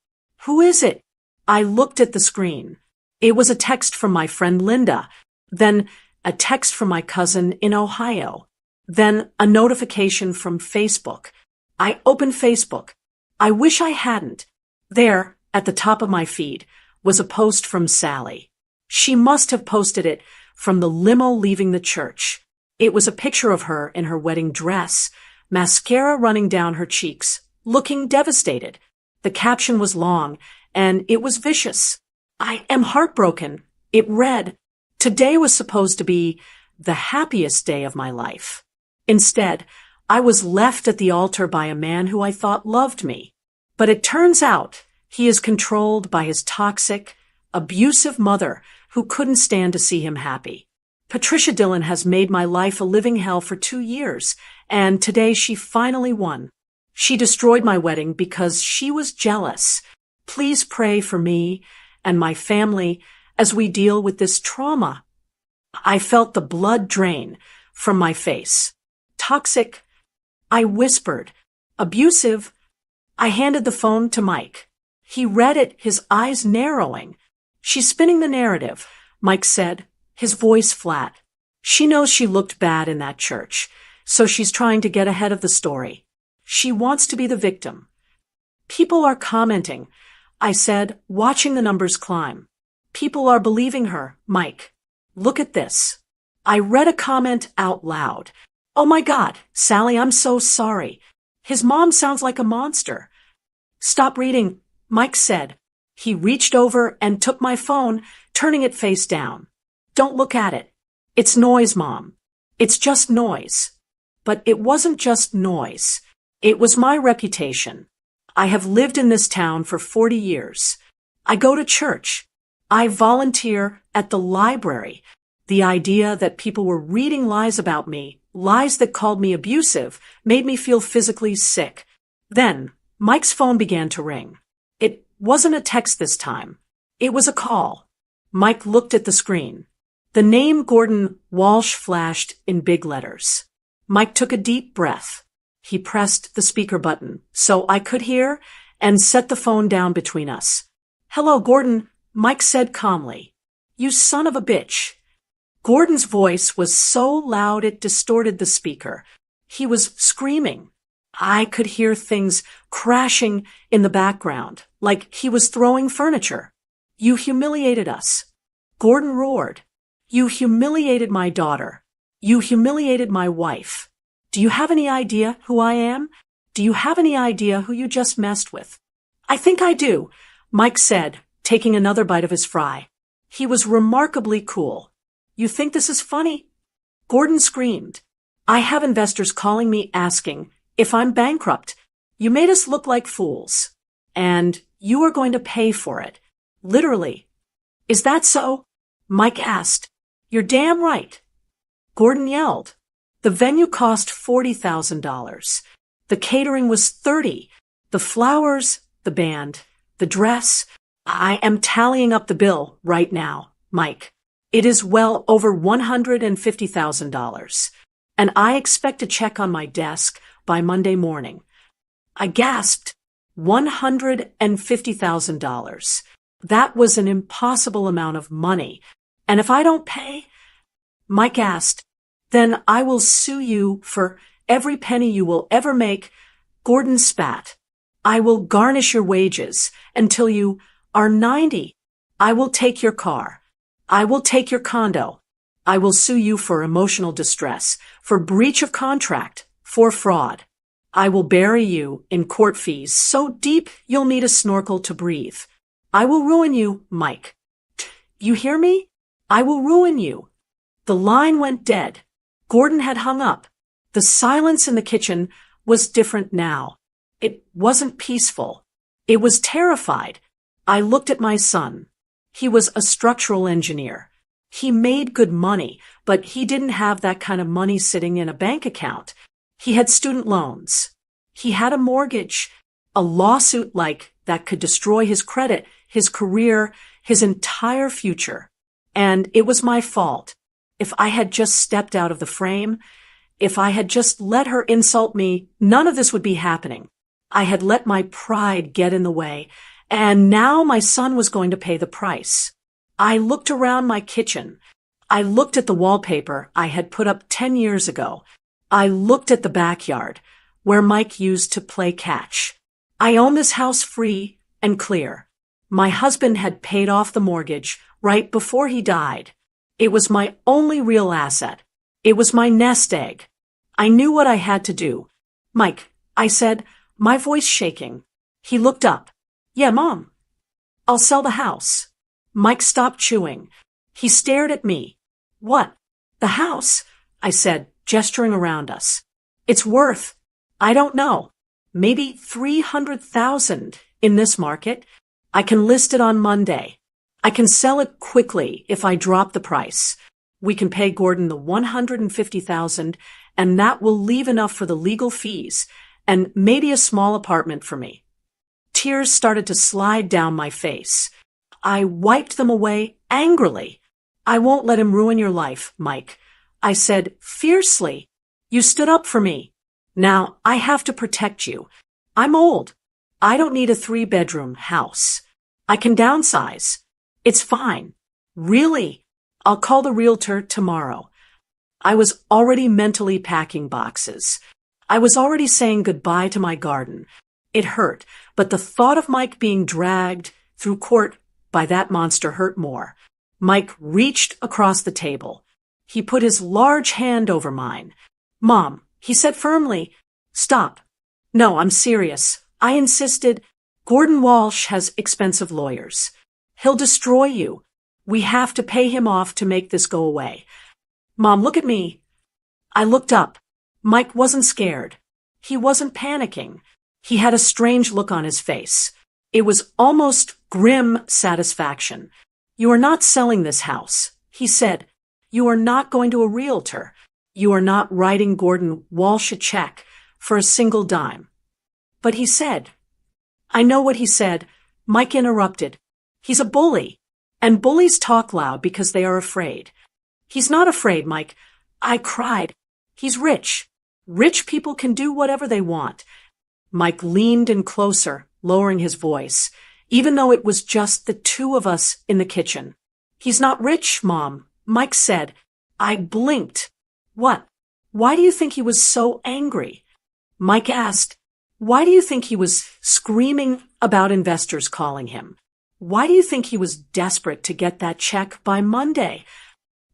Who is it? I looked at the screen. It was a text from my friend Linda, then a text from my cousin in Ohio, then a notification from Facebook. I opened Facebook. I wish I hadn't. There, at the top of my feed, was a post from Sally. She must have posted it from the limo leaving the church. It was a picture of her in her wedding dress, mascara running down her cheeks, looking devastated. The caption was long, and it was vicious. I am heartbroken. It read, "Today was supposed to be the happiest day of my life. Instead, I was left at the altar by a man who I thought loved me. But it turns out he is controlled by his toxic, abusive mother who couldn't stand to see him happy. Patricia Dillon has made my life a living hell for 2 years, and today she finally won. She destroyed my wedding because she was jealous. Please pray for me and my family as we deal with this trauma." I felt the blood drain from my face. Toxic, I whispered. Abusive, I handed the phone to Mike. He read it, his eyes narrowing. "She's spinning the narrative," Mike said, his voice flat. "She knows she looked bad in that church, so she's trying to get ahead of the story. She wants to be the victim." "People are commenting," I said, watching the numbers climb. "People are believing her, Mike. Look at this." I read a comment out loud. "Oh my God, Sally, I'm so sorry. His mom sounds like a monster." "Stop reading," Mike said. He reached over and took my phone, turning it face down. "Don't look at it. It's noise, Mom. It's just noise." But it wasn't just noise. It was my reputation. I have lived in this town for 40 years. I go to church. I volunteer at the library. The idea that people were reading lies about me, lies that called me abusive, made me feel physically sick. Then, Mike's phone began to ring. It wasn't a text this time. It was a call. Mike looked at the screen. The name Gordon Walsh flashed in big letters. Mike took a deep breath. He pressed the speaker button so I could hear and set the phone down between us. "Hello, Gordon," Mike said calmly. "You son of a bitch." Gordon's voice was so loud it distorted the speaker. He was screaming. I could hear things crashing in the background, like he was throwing furniture. "You humiliated us." Gordon roared. "You humiliated my daughter. You humiliated my wife. Do you have any idea who I am? Do you have any idea who you just messed with?" "I think I do," Mike said, taking another bite of his fry. He was remarkably cool. "You think this is funny?" Gordon screamed. "I have investors calling me asking if I'm bankrupt. You made us look like fools. And you are going to pay for it. Literally." "Is that so?" Mike asked. "You're damn right." Gordon yelled. The venue cost $40,000. The catering was $30,000. The flowers, the band, the dress. I am tallying up the bill right now, Mike. It is well over $150,000. And I expect a check on my desk by Monday morning. I gasped. $150,000. That was an impossible amount of money. And if I don't pay, Mike asked, then I will sue you for every penny you will ever make. Gordon spat. I will garnish your wages until you are 90. I will take your car. I will take your condo. I will sue you for emotional distress, for breach of contract, for fraud. I will bury you in court fees so deep you'll need a snorkel to breathe. I will ruin you, Mike. You hear me? I will ruin you. The line went dead. Gordon had hung up. The silence in the kitchen was different now. It wasn't peaceful. It was terrified. I looked at my son. He was a structural engineer. He made good money, but he didn't have that kind of money sitting in a bank account. He had student loans. He had a mortgage, a lawsuit like that could destroy his credit, his career, his entire future. And it was my fault. If I had just stepped out of the frame, if I had just let her insult me, none of this would be happening. I had let my pride get in the way, and now my son was going to pay the price. I looked around my kitchen. I looked at the wallpaper I had put up 10 years ago. I looked at the backyard, where Mike used to play catch. I own this house free and clear. My husband had paid off the mortgage right before he died. It was my only real asset. It was my nest egg. I knew what I had to do. Mike, I said, my voice shaking. He looked up. Yeah, Mom. I'll sell the house. Mike stopped chewing. He stared at me. What? The house? I said, gesturing around us. It's worth, I don't know, maybe $300,000 in this market. I can list it on Monday. I can sell it quickly if I drop the price. We can pay Gordon the $150,000, and that will leave enough for the legal fees and maybe a small apartment for me. Tears started to slide down my face. I wiped them away angrily. I won't let him ruin your life, Mike. I said fiercely. You stood up for me. Now I have to protect you. I'm old. I don't need a 3-bedroom house. I can downsize. It's fine. Really? I'll call the realtor tomorrow. I was already mentally packing boxes. I was already saying goodbye to my garden. It hurt, but the thought of Mike being dragged through court by that monster hurt more. Mike reached across the table. He put his large hand over mine. Mom, he said firmly, stop. No, I'm serious. I insisted. Gordon Walsh has expensive lawyers. He'll destroy you. We have to pay him off to make this go away. Mom, look at me. I looked up. Mike wasn't scared. He wasn't panicking. He had a strange look on his face. It was almost grim satisfaction. You are not selling this house, he said. You are not going to a realtor. You are not writing Gordon Walsh a check for a single dime. But he said, I know what he said. Mike interrupted. He's a bully, and bullies talk loud because they are afraid. He's not afraid, Mike. I cried. He's rich. Rich people can do whatever they want. Mike leaned in closer, lowering his voice, even though it was just the two of us in the kitchen. He's not rich, Mom, Mike said. I blinked. What? Why do you think he was so angry? Mike asked. Why do you think he was screaming about investors calling him? Why do you think he was desperate to get that check by Monday?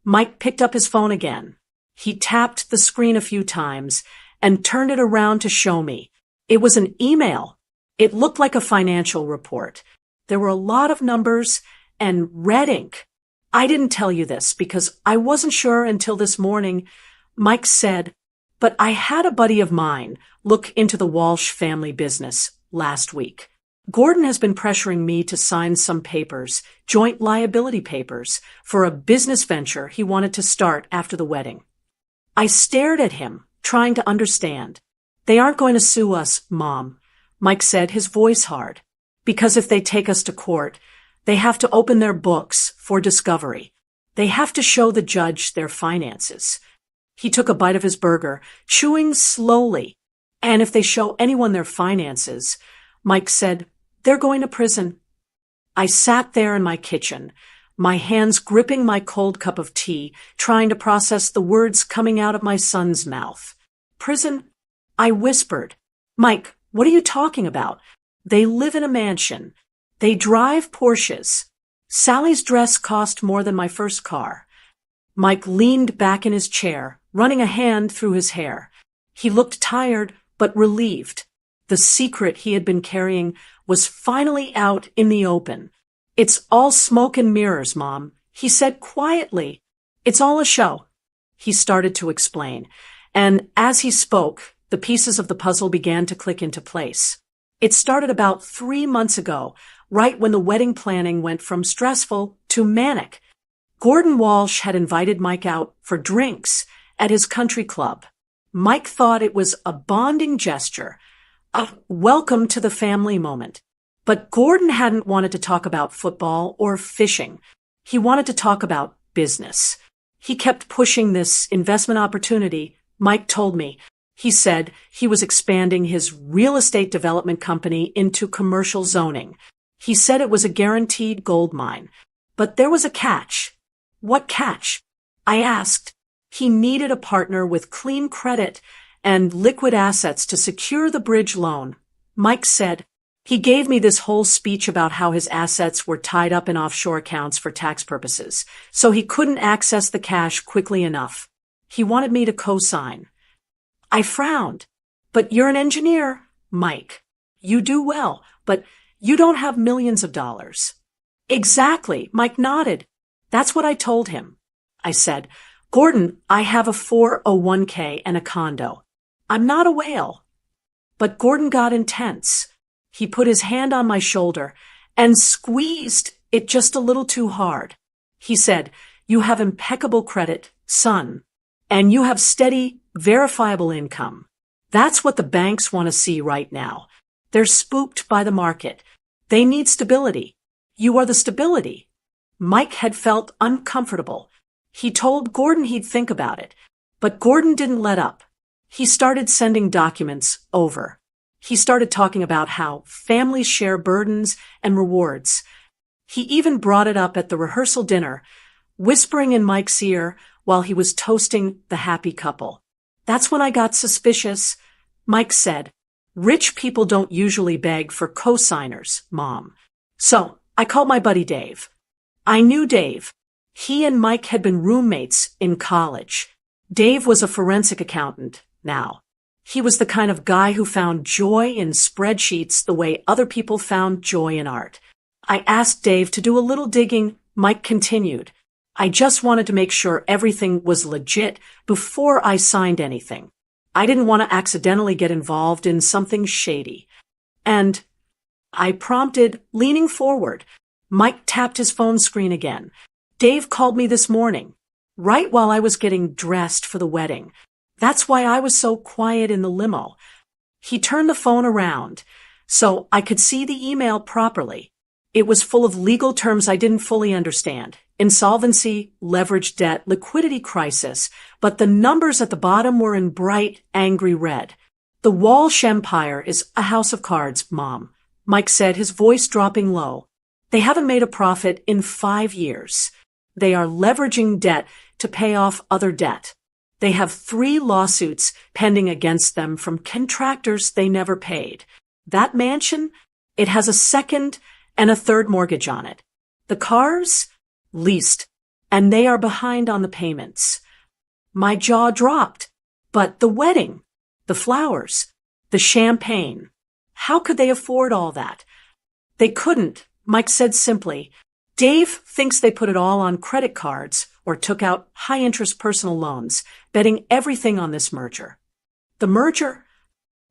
Mike picked up his phone again. He tapped the screen a few times and turned it around to show me. It was an email. It looked like a financial report. There were a lot of numbers and red ink. I didn't tell you this because I wasn't sure until this morning. Mike said, but I had a buddy of mine look into the Walsh family business last week. Gordon has been pressuring me to sign some papers, joint liability papers, for a business venture he wanted to start after the wedding. I stared at him, trying to understand. They aren't going to sue us, Mom, Mike said, his voice hard. Because if they take us to court, they have to open their books for discovery. They have to show the judge their finances. He took a bite of his burger, chewing slowly. And if they show anyone their finances, Mike said, they're going to prison. I sat there in my kitchen, my hands gripping my cold cup of tea, trying to process the words coming out of my son's mouth. Prison? I whispered. Mike, what are you talking about? They live in a mansion. They drive Porsches. Sally's dress cost more than my first car. Mike leaned back in his chair, running a hand through his hair. He looked tired, but relieved. The secret he had been carrying was finally out in the open. It's all smoke and mirrors, Mom, he said quietly. It's all a show. He started to explain, and as he spoke, the pieces of the puzzle began to click into place. It started about 3 months ago, right when the wedding planning went from stressful to manic. Gordon Walsh had invited Mike out for drinks at his country club. Mike thought it was a bonding gesture, a welcome to the family moment. But Gordon hadn't wanted to talk about football or fishing. He wanted to talk about business. He kept pushing this investment opportunity, Mike told me. He said he was expanding his real estate development company into commercial zoning. He said it was a guaranteed gold mine. But there was a catch. What catch? I asked. He needed a partner with clean credit and liquid assets to secure the bridge loan. Mike said, he gave me this whole speech about how his assets were tied up in offshore accounts for tax purposes, so he couldn't access the cash quickly enough. He wanted me to co-sign. I frowned. But you're an engineer, Mike. You do well, but you don't have millions of dollars. Exactly, Mike nodded. That's what I told him. I said, Gordon, I have a 401k and a condo. I'm not a whale. But Gordon got intense. He put his hand on my shoulder and squeezed it just a little too hard. He said, you have impeccable credit, son, and you have steady, verifiable income. That's what the banks want to see right now. They're spooked by the market. They need stability. You are the stability. Mike had felt uncomfortable. He told Gordon he'd think about it, but Gordon didn't let up. He started sending documents over. He started talking about how families share burdens and rewards. He even brought it up at the rehearsal dinner, whispering in Mike's ear while he was toasting the happy couple. That's when I got suspicious. Mike said, rich people don't usually beg for co-signers, Mom. So I called my buddy Dave. I knew Dave. He and Mike had been roommates in college. Dave was a forensic accountant now. He was the kind of guy who found joy in spreadsheets the way other people found joy in art. I asked Dave to do a little digging. Mike continued. I just wanted to make sure everything was legit before I signed anything. I didn't want to accidentally get involved in something shady. And I prompted, leaning forward. Mike tapped his phone screen again. Dave called me this morning, right while I was getting dressed for the wedding. That's why I was so quiet in the limo. He turned the phone around so I could see the email properly. It was full of legal terms I didn't fully understand. Insolvency, leveraged debt, liquidity crisis, but the numbers at the bottom were in bright, angry red. The Walsh Empire is a house of cards, Mom, Mike said, his voice dropping low. They haven't made a profit in 5 years. They are leveraging debt to pay off other debt. They have 3 lawsuits pending against them from contractors they never paid. That mansion, it has a 2nd and a 3rd mortgage on it. The cars, leased, and they are behind on the payments. My jaw dropped. But the wedding, the flowers, the champagne, how could they afford all that? They couldn't, Mike said simply. Dave thinks they put it all on credit cards or took out high-interest personal loans, betting everything on this merger. The merger?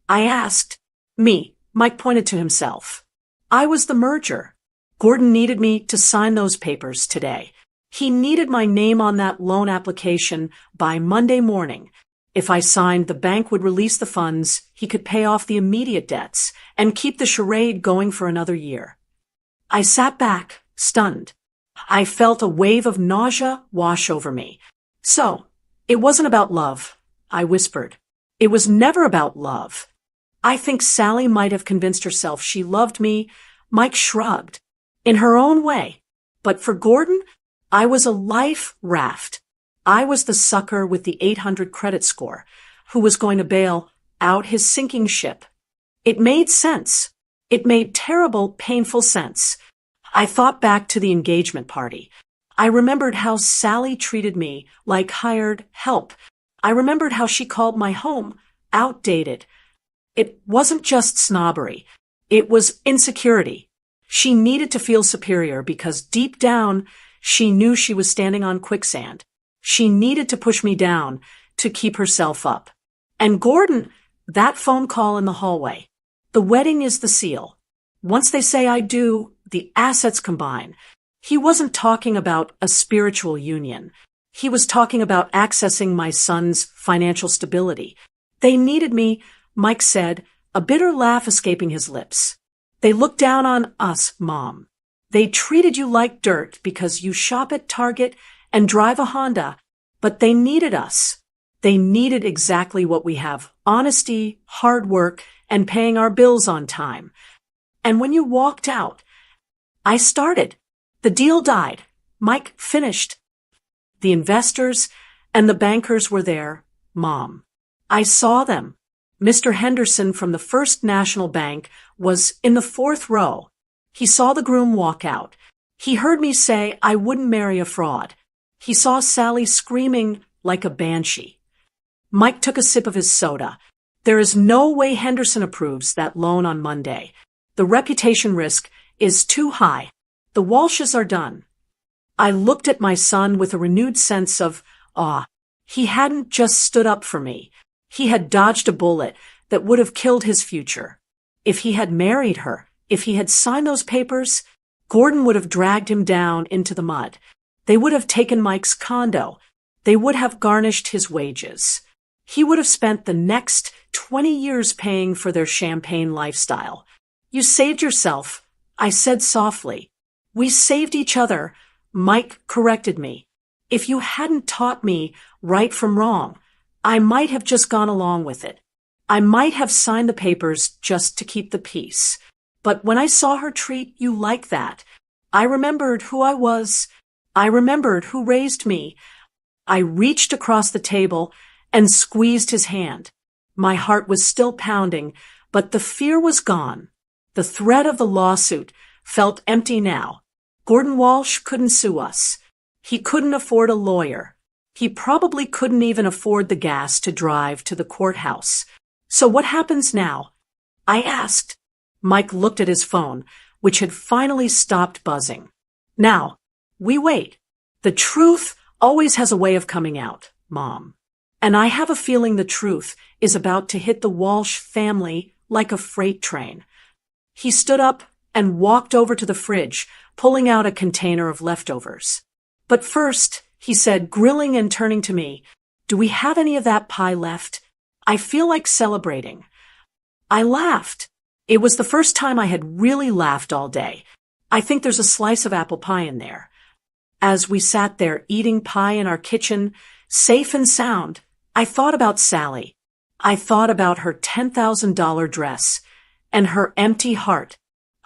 I asked. Me, Mike pointed to himself. I was the merger. Gordon needed me to sign those papers today. He needed my name on that loan application by Monday morning. If I signed, the bank would release the funds, he could pay off the immediate debts, and keep the charade going for another year. I sat back, stunned. I felt a wave of nausea wash over me. So, it wasn't about love, I whispered. It was never about love. I think Sally might have convinced herself she loved me. Mike shrugged. In her own way. But for Gordon, I was a life raft. I was the sucker with the 800 credit score, who was going to bail out his sinking ship. It made sense. It made terrible, painful sense. I thought back to the engagement party. I remembered how Sally treated me like hired help. I remembered how she called my home outdated. It wasn't just snobbery. It was insecurity. She needed to feel superior because deep down, she knew she was standing on quicksand. She needed to push me down to keep herself up. And Gordon, that phone call in the hallway. The wedding is the seal. Once they say I do, the assets combine. He wasn't talking about a spiritual union. He was talking about accessing my son's financial stability. They needed me, Mike said, a bitter laugh escaping his lips. They looked down on us, Mom. They treated you like dirt because you shop at Target and drive a Honda, but they needed us. They needed exactly what we have: honesty, hard work, and paying our bills on time. And when you walked out, I started. The deal died. Mike finished. The investors and the bankers were there, Mom. I saw them. Mr. Henderson from the First National Bank was in the 4th row. He saw the groom walk out. He heard me say I wouldn't marry a fraud. He saw Sally screaming like a banshee. Mike took a sip of his soda. There is no way Henderson approves that loan on Monday. The reputation risk is too high. The Walshes are done. I looked at my son with a renewed sense of awe. He hadn't just stood up for me. He had dodged a bullet that would have killed his future. If he had married her, if he had signed those papers, Gordon would have dragged him down into the mud. They would have taken Mike's condo. They would have garnished his wages. He would have spent the next 20 years paying for their champagne lifestyle. You saved yourself, I said softly. We saved each other, Mike corrected me. If you hadn't taught me right from wrong, I might have just gone along with it. I might have signed the papers just to keep the peace. But when I saw her treat you like that, I remembered who I was. I remembered who raised me. I reached across the table and squeezed his hand. My heart was still pounding, but the fear was gone. The threat of the lawsuit felt empty now. Gordon Walsh couldn't sue us. He couldn't afford a lawyer. He probably couldn't even afford the gas to drive to the courthouse. So what happens now? I asked. Mike looked at his phone, which had finally stopped buzzing. Now, we wait. The truth always has a way of coming out, Mom. And I have a feeling the truth is about to hit the Walsh family like a freight train. He stood up and walked over to the fridge, pulling out a container of leftovers. But first, he said, grilling and turning to me, do we have any of that pie left? I feel like celebrating. I laughed. It was the first time I had really laughed all day. I think there's a slice of apple pie in there. As we sat there eating pie in our kitchen, safe and sound, I thought about Sally. I thought about her $10,000 dress and her empty heart.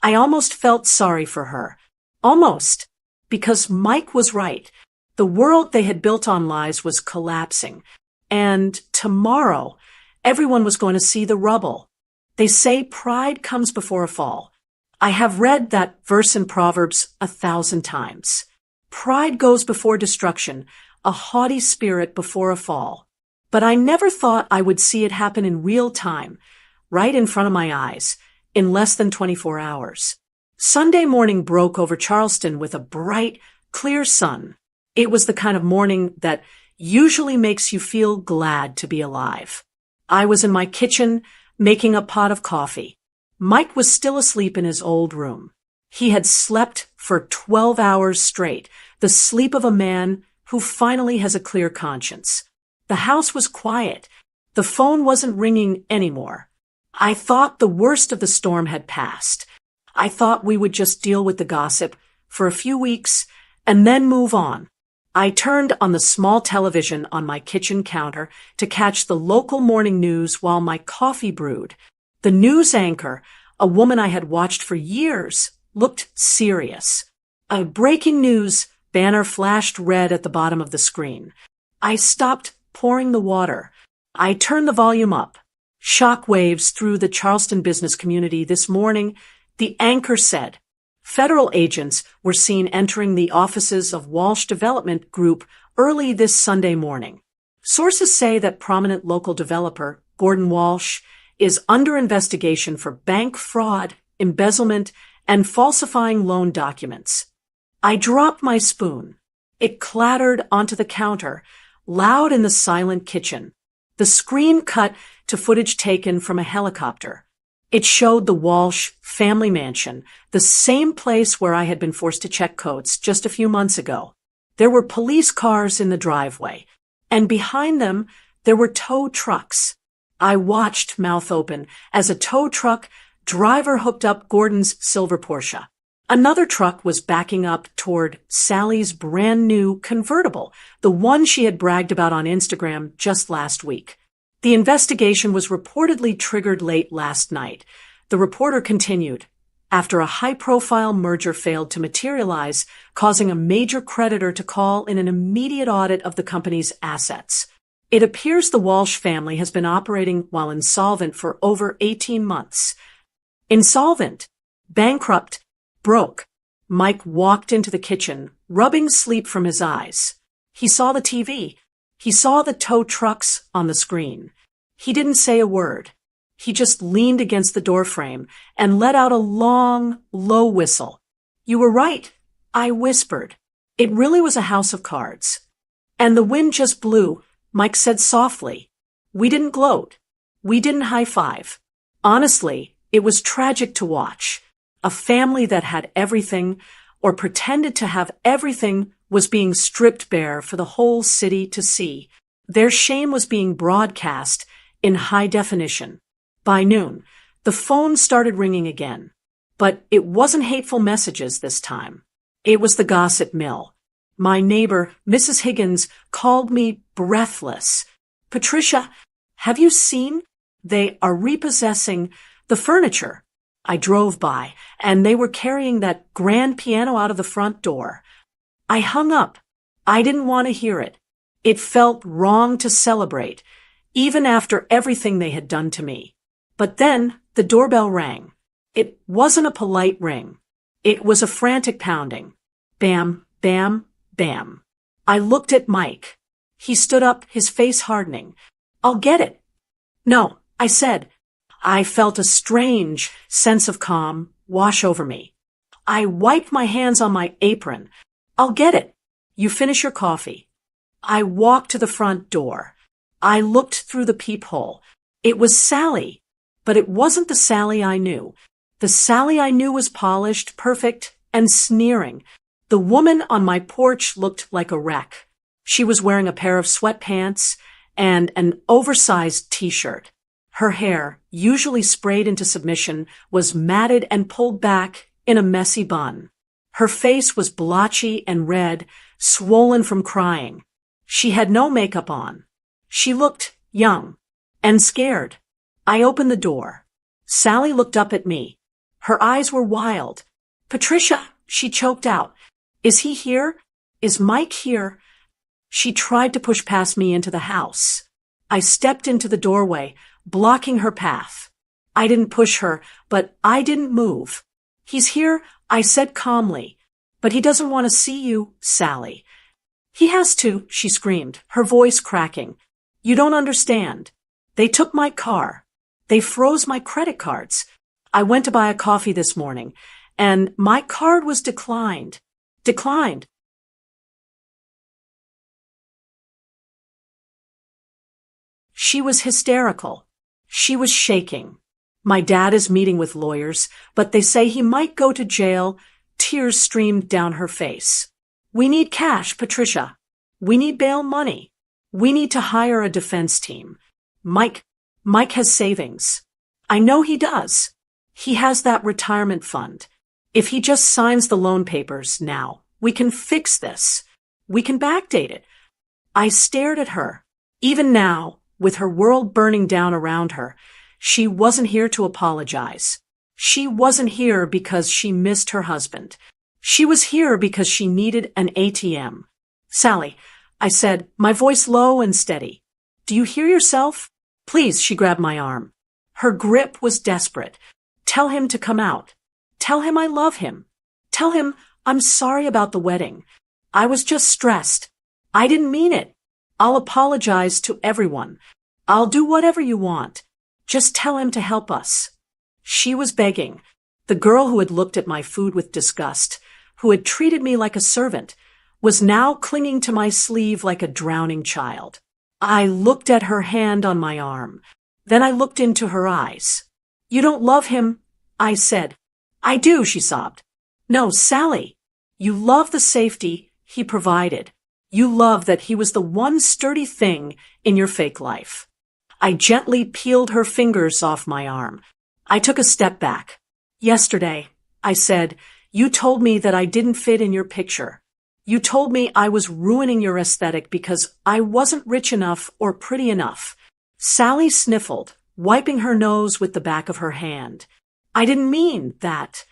I almost felt sorry for her. Almost. Because Mike was right. The world they had built on lies was collapsing. And tomorrow, everyone was going to see the rubble. They say pride comes before a fall. I have read that verse in Proverbs 1,000 times. Pride goes before destruction, a haughty spirit before a fall. But I never thought I would see it happen in real time, right in front of my eyes, in less than 24 hours. Sunday morning broke over Charleston with a bright, clear sun. It was the kind of morning that usually makes you feel glad to be alive. I was in my kitchen making a pot of coffee. Mike was still asleep in his old room. He had slept for 12 hours straight the sleep of a man who finally has a clear conscience. The house was quiet. The phone wasn't ringing anymore. I thought the worst of the storm had passed. I thought we would just deal with the gossip for a few weeks and then move on. I turned on the small television on my kitchen counter to catch the local morning news while my coffee brewed. The news anchor, a woman I had watched for years, looked serious. A breaking news banner flashed red at the bottom of the screen. I stopped pouring the water. I turned the volume up. Shock waves through the Charleston business community this morning. The anchor said, federal agents were seen entering the offices of Walsh Development Group early this Sunday morning. Sources say that prominent local developer Gordon Walsh is under investigation for bank fraud, embezzlement, and falsifying loan documents. I dropped my spoon. It clattered onto the counter, loud in the silent kitchen. The screen cut to footage taken from a helicopter. It showed the Walsh family mansion, the same place where I had been forced to check coats just a few months ago. There were police cars in the driveway, and behind them there were tow trucks. I watched, mouth open, as a tow truck driver hooked up Gordon's silver Porsche. Another truck was backing up toward Sally's brand new convertible, the one she had bragged about on Instagram just last week. The investigation was reportedly triggered late last night. The reporter continued, after a high-profile merger failed to materialize, causing a major creditor to call in an immediate audit of the company's assets. It appears the Walsh family has been operating while insolvent for over 18 months. Insolvent, bankrupt, broke. Mike walked into the kitchen, rubbing sleep from his eyes. He saw the TV. He saw the tow trucks on the screen. He didn't say a word. He just leaned against the doorframe and let out a long, low whistle. You were right, I whispered. It really was a house of cards. And the wind just blew, Mike said softly. We didn't gloat. We didn't high-five. Honestly, it was tragic to watch. A family that had everything, or pretended to have everything, was being stripped bare for the whole city to see. Their shame was being broadcast in high definition. By noon, the phone started ringing again. But it wasn't hateful messages this time. It was the gossip mill. My neighbor, Mrs. Higgins, called me breathless. Patricia, have you seen? They are repossessing the furniture. I drove by, and they were carrying that grand piano out of the front door. I hung up. I didn't want to hear it. It felt wrong to celebrate, even after everything they had done to me. But then the doorbell rang. It wasn't a polite ring. It was a frantic pounding. Bam, bam, bam. I looked at Mike. He stood up, his face hardening. I'll get it. No, I said. I felt a strange sense of calm wash over me. I wiped my hands on my apron. I'll get it. You finish your coffee. I walked to the front door. I looked through the peephole. It was Sally, but it wasn't the Sally I knew. The Sally I knew was polished, perfect, and sneering. The woman on my porch looked like a wreck. She was wearing a pair of sweatpants and an oversized t-shirt. Her hair, usually sprayed into submission, was matted and pulled back in a messy bun. Her face was blotchy and red, swollen from crying. She had no makeup on. She looked young and scared. I opened the door. Sally looked up at me. Her eyes were wild. Patricia, she choked out. Is he here? Is Mike here? She tried to push past me into the house. I stepped into the doorway, blocking her path. I didn't push her, but I didn't move. He's here, I said calmly. But he doesn't want to see you, Sally. He has to, she screamed, her voice cracking. You don't understand. They took my car. They froze my credit cards. I went to buy a coffee this morning, and my card was declined. Declined. She was hysterical. She was shaking. My dad is meeting with lawyers, but they say he might go to jail. Tears streamed down her face. We need cash, Patricia. We need bail money. We need to hire a defense team. Mike has savings. I know he does. He has that retirement fund. If he just signs the loan papers now, we can fix this. We can backdate it. I stared at her. Even now, with her world burning down around her, she wasn't here to apologize. She wasn't here because she missed her husband. She was here because she needed an ATM. Sally, I said, my voice low and steady. Do you hear yourself? Please, she grabbed my arm. Her grip was desperate. Tell him to come out. Tell him I love him. Tell him I'm sorry about the wedding. I was just stressed. I didn't mean it. I'll apologize to everyone. I'll do whatever you want. Just tell him to help us. She was begging. The girl who had looked at my food with disgust, who had treated me like a servant, was now clinging to my sleeve like a drowning child. I looked at her hand on my arm. Then I looked into her eyes. You don't love him, I said. I do, she sobbed. No, Sally. You love the safety he provided. You love that he was the one sturdy thing in your fake life. I gently peeled her fingers off my arm. I took a step back. Yesterday, I said, you told me that I didn't fit in your picture. You told me I was ruining your aesthetic because I wasn't rich enough or pretty enough. Sally sniffled, wiping her nose with the back of her hand. I didn't mean that.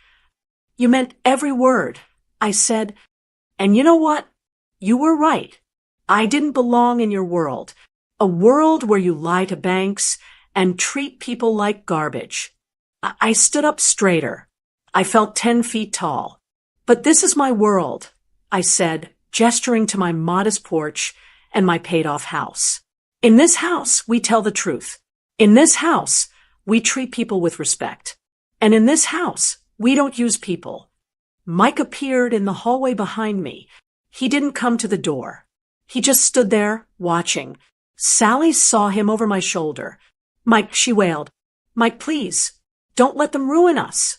You meant every word, I said. And you know what? You were right. I didn't belong in your world. A world where you lie to banks and treat people like garbage. I stood up straighter. I felt 10 feet tall. But this is my world, I said, gesturing to my modest porch and my paid-off house. In this house, we tell the truth. In this house, we treat people with respect. And in this house, we don't use people. Mike appeared in the hallway behind me. He didn't come to the door. He just stood there, watching. Sally saw him over my shoulder. Mike, she wailed. Mike, please, don't let them ruin us.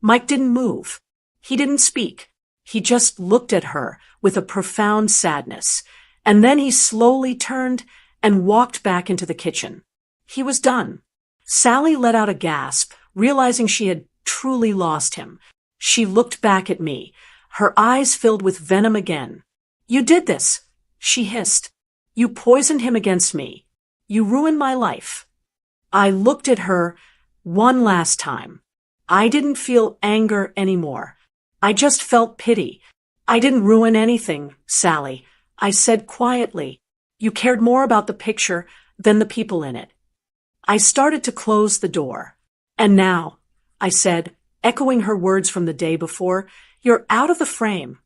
Mike didn't move. He didn't speak. He just looked at her with a profound sadness. And then he slowly turned and walked back into the kitchen. He was done. Sally let out a gasp, realizing she had truly lost him. She looked back at me, her eyes filled with venom again. You did this, she hissed. You poisoned him against me. You ruined my life. I looked at her one last time. I didn't feel anger anymore. I just felt pity. I didn't ruin anything, Sally, I said quietly. You cared more about the picture than the people in it. I started to close the door. And now, I said, echoing her words from the day before, you're out of the frame.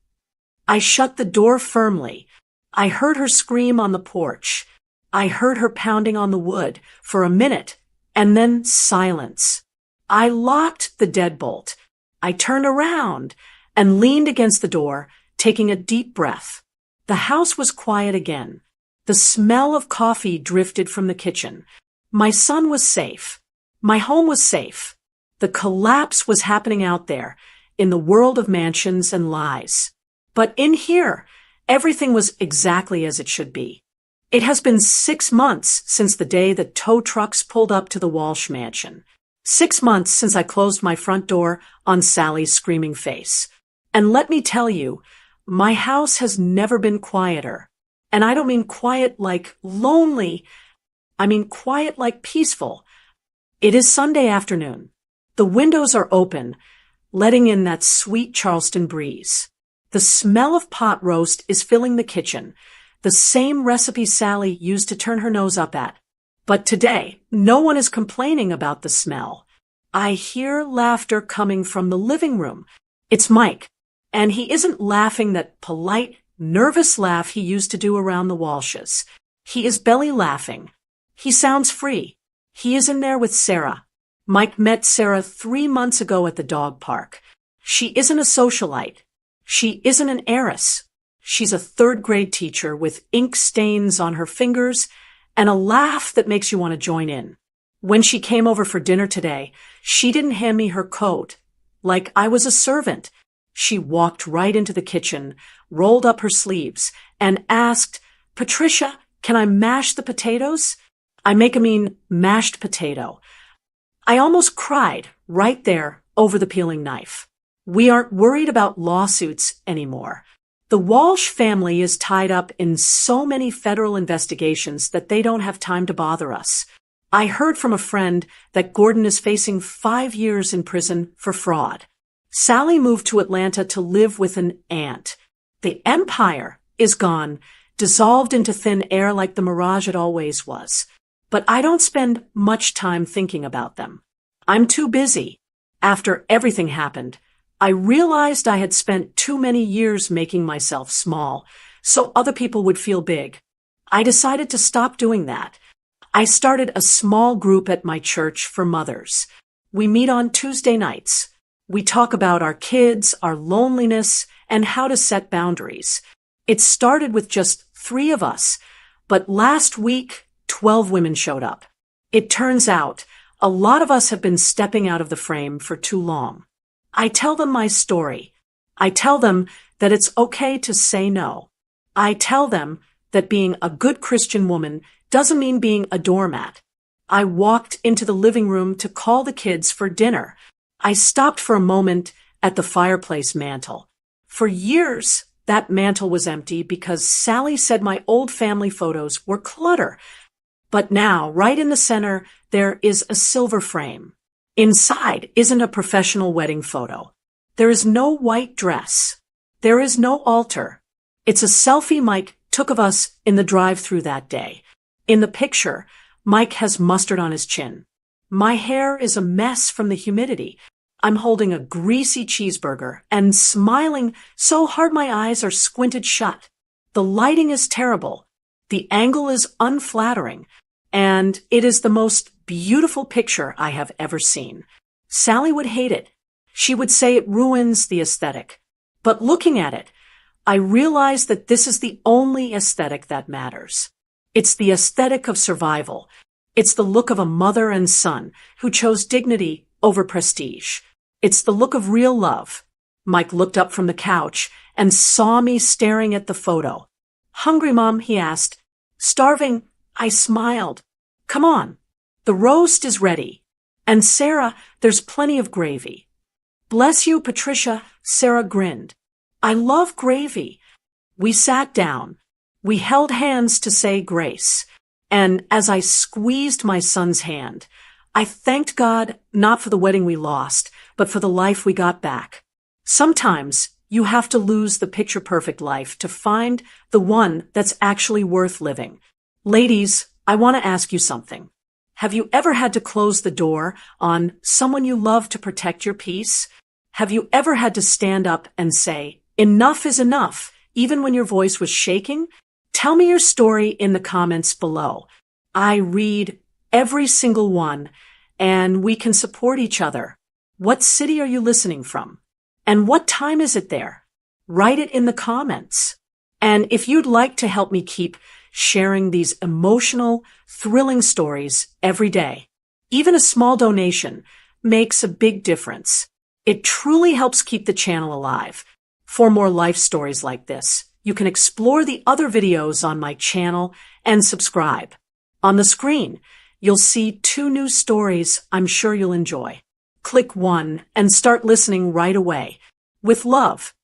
I shut the door firmly. I heard her scream on the porch. I heard her pounding on the wood for a minute, and then silence. I locked the deadbolt. I turned around and leaned against the door, taking a deep breath. The house was quiet again. The smell of coffee drifted from the kitchen. My son was safe. My home was safe. The collapse was happening out there, in the world of mansions and lies. But in here, everything was exactly as it should be. It has been 6 months since the day the tow trucks pulled up to the Walsh mansion. 6 months since I closed my front door on Sally's screaming face. And let me tell you, my house has never been quieter. And I don't mean quiet like lonely. I mean quiet like peaceful. It is Sunday afternoon. The windows are open, letting in that sweet Charleston breeze. The smell of pot roast is filling the kitchen, the same recipe Sally used to turn her nose up at. But today, no one is complaining about the smell. I hear laughter coming from the living room. It's Mike, and he isn't laughing that polite, nervous laugh he used to do around the Walshes. He is belly laughing. He sounds free. He is in there with Sarah. Mike met Sarah 3 months ago at the dog park. She isn't a socialite. She isn't an heiress. She's a 3rd-grade teacher with ink stains on her fingers and a laugh that makes you want to join in. When she came over for dinner today, she didn't hand me her coat like I was a servant. She walked right into the kitchen, rolled up her sleeves, and asked, "Patricia, can I mash the potatoes?" I mean mashed potato. I almost cried right there over the peeling knife. We aren't worried about lawsuits anymore. The Walsh family is tied up in so many federal investigations that they don't have time to bother us. I heard from a friend that Gordon is facing 5 years in prison for fraud. Sally moved to Atlanta to live with an aunt. The empire is gone, dissolved into thin air like the mirage it always was. But I don't spend much time thinking about them. I'm too busy. After everything happened, I realized I had spent too many years making myself small, so other people would feel big. I decided to stop doing that. I started a small group at my church for mothers. We meet on Tuesday nights. We talk about our kids, our loneliness, and how to set boundaries. It started with just 3 of us, but last week, 12 women showed up. It turns out a lot of us have been stepping out of the frame for too long. I tell them my story. I tell them that it's okay to say no. I tell them that being a good Christian woman doesn't mean being a doormat. I walked into the living room to call the kids for dinner. I stopped for a moment at the fireplace mantel. For years, that mantel was empty because Sally said my old family photos were clutter. But now, right in the center, there is a silver frame. Inside isn't a professional wedding photo. There is no white dress. There is no altar. It's a selfie Mike took of us in the drive-thru that day. In the picture, Mike has mustard on his chin. My hair is a mess from the humidity. I'm holding a greasy cheeseburger and smiling so hard my eyes are squinted shut. The lighting is terrible. The angle is unflattering. And it is the most beautiful picture I have ever seen. Sally would hate it. She would say it ruins the aesthetic. But looking at it, I realize that this is the only aesthetic that matters. It's the aesthetic of survival. It's the look of a mother and son who chose dignity over prestige. It's the look of real love. Mike looked up from the couch and saw me staring at the photo. "Hungry, Mom?" he asked. "Starving?" I smiled. "Come on. The roast is ready. And Sarah, there's plenty of gravy." "Bless you, Patricia," Sarah grinned. "I love gravy." We sat down. We held hands to say grace. And as I squeezed my son's hand, I thanked God not for the wedding we lost, but for the life we got back. Sometimes you have to lose the picture-perfect life to find the one that's actually worth living. Ladies, I want to ask you something. Have you ever had to close the door on someone you love to protect your peace? Have you ever had to stand up and say, "Enough is enough," even when your voice was shaking? Tell me your story in the comments below. I read every single one, and we can support each other. What city are you listening from? And what time is it there? Write it in the comments. And if you'd like to help me keep sharing these emotional, thrilling stories every day, even a small donation makes a big difference. It truly helps keep the channel alive. For more life stories like this, you can explore the other videos on my channel and subscribe. On the screen, you'll see 2 new stories I'm sure you'll enjoy. Click one and start listening right away. With love,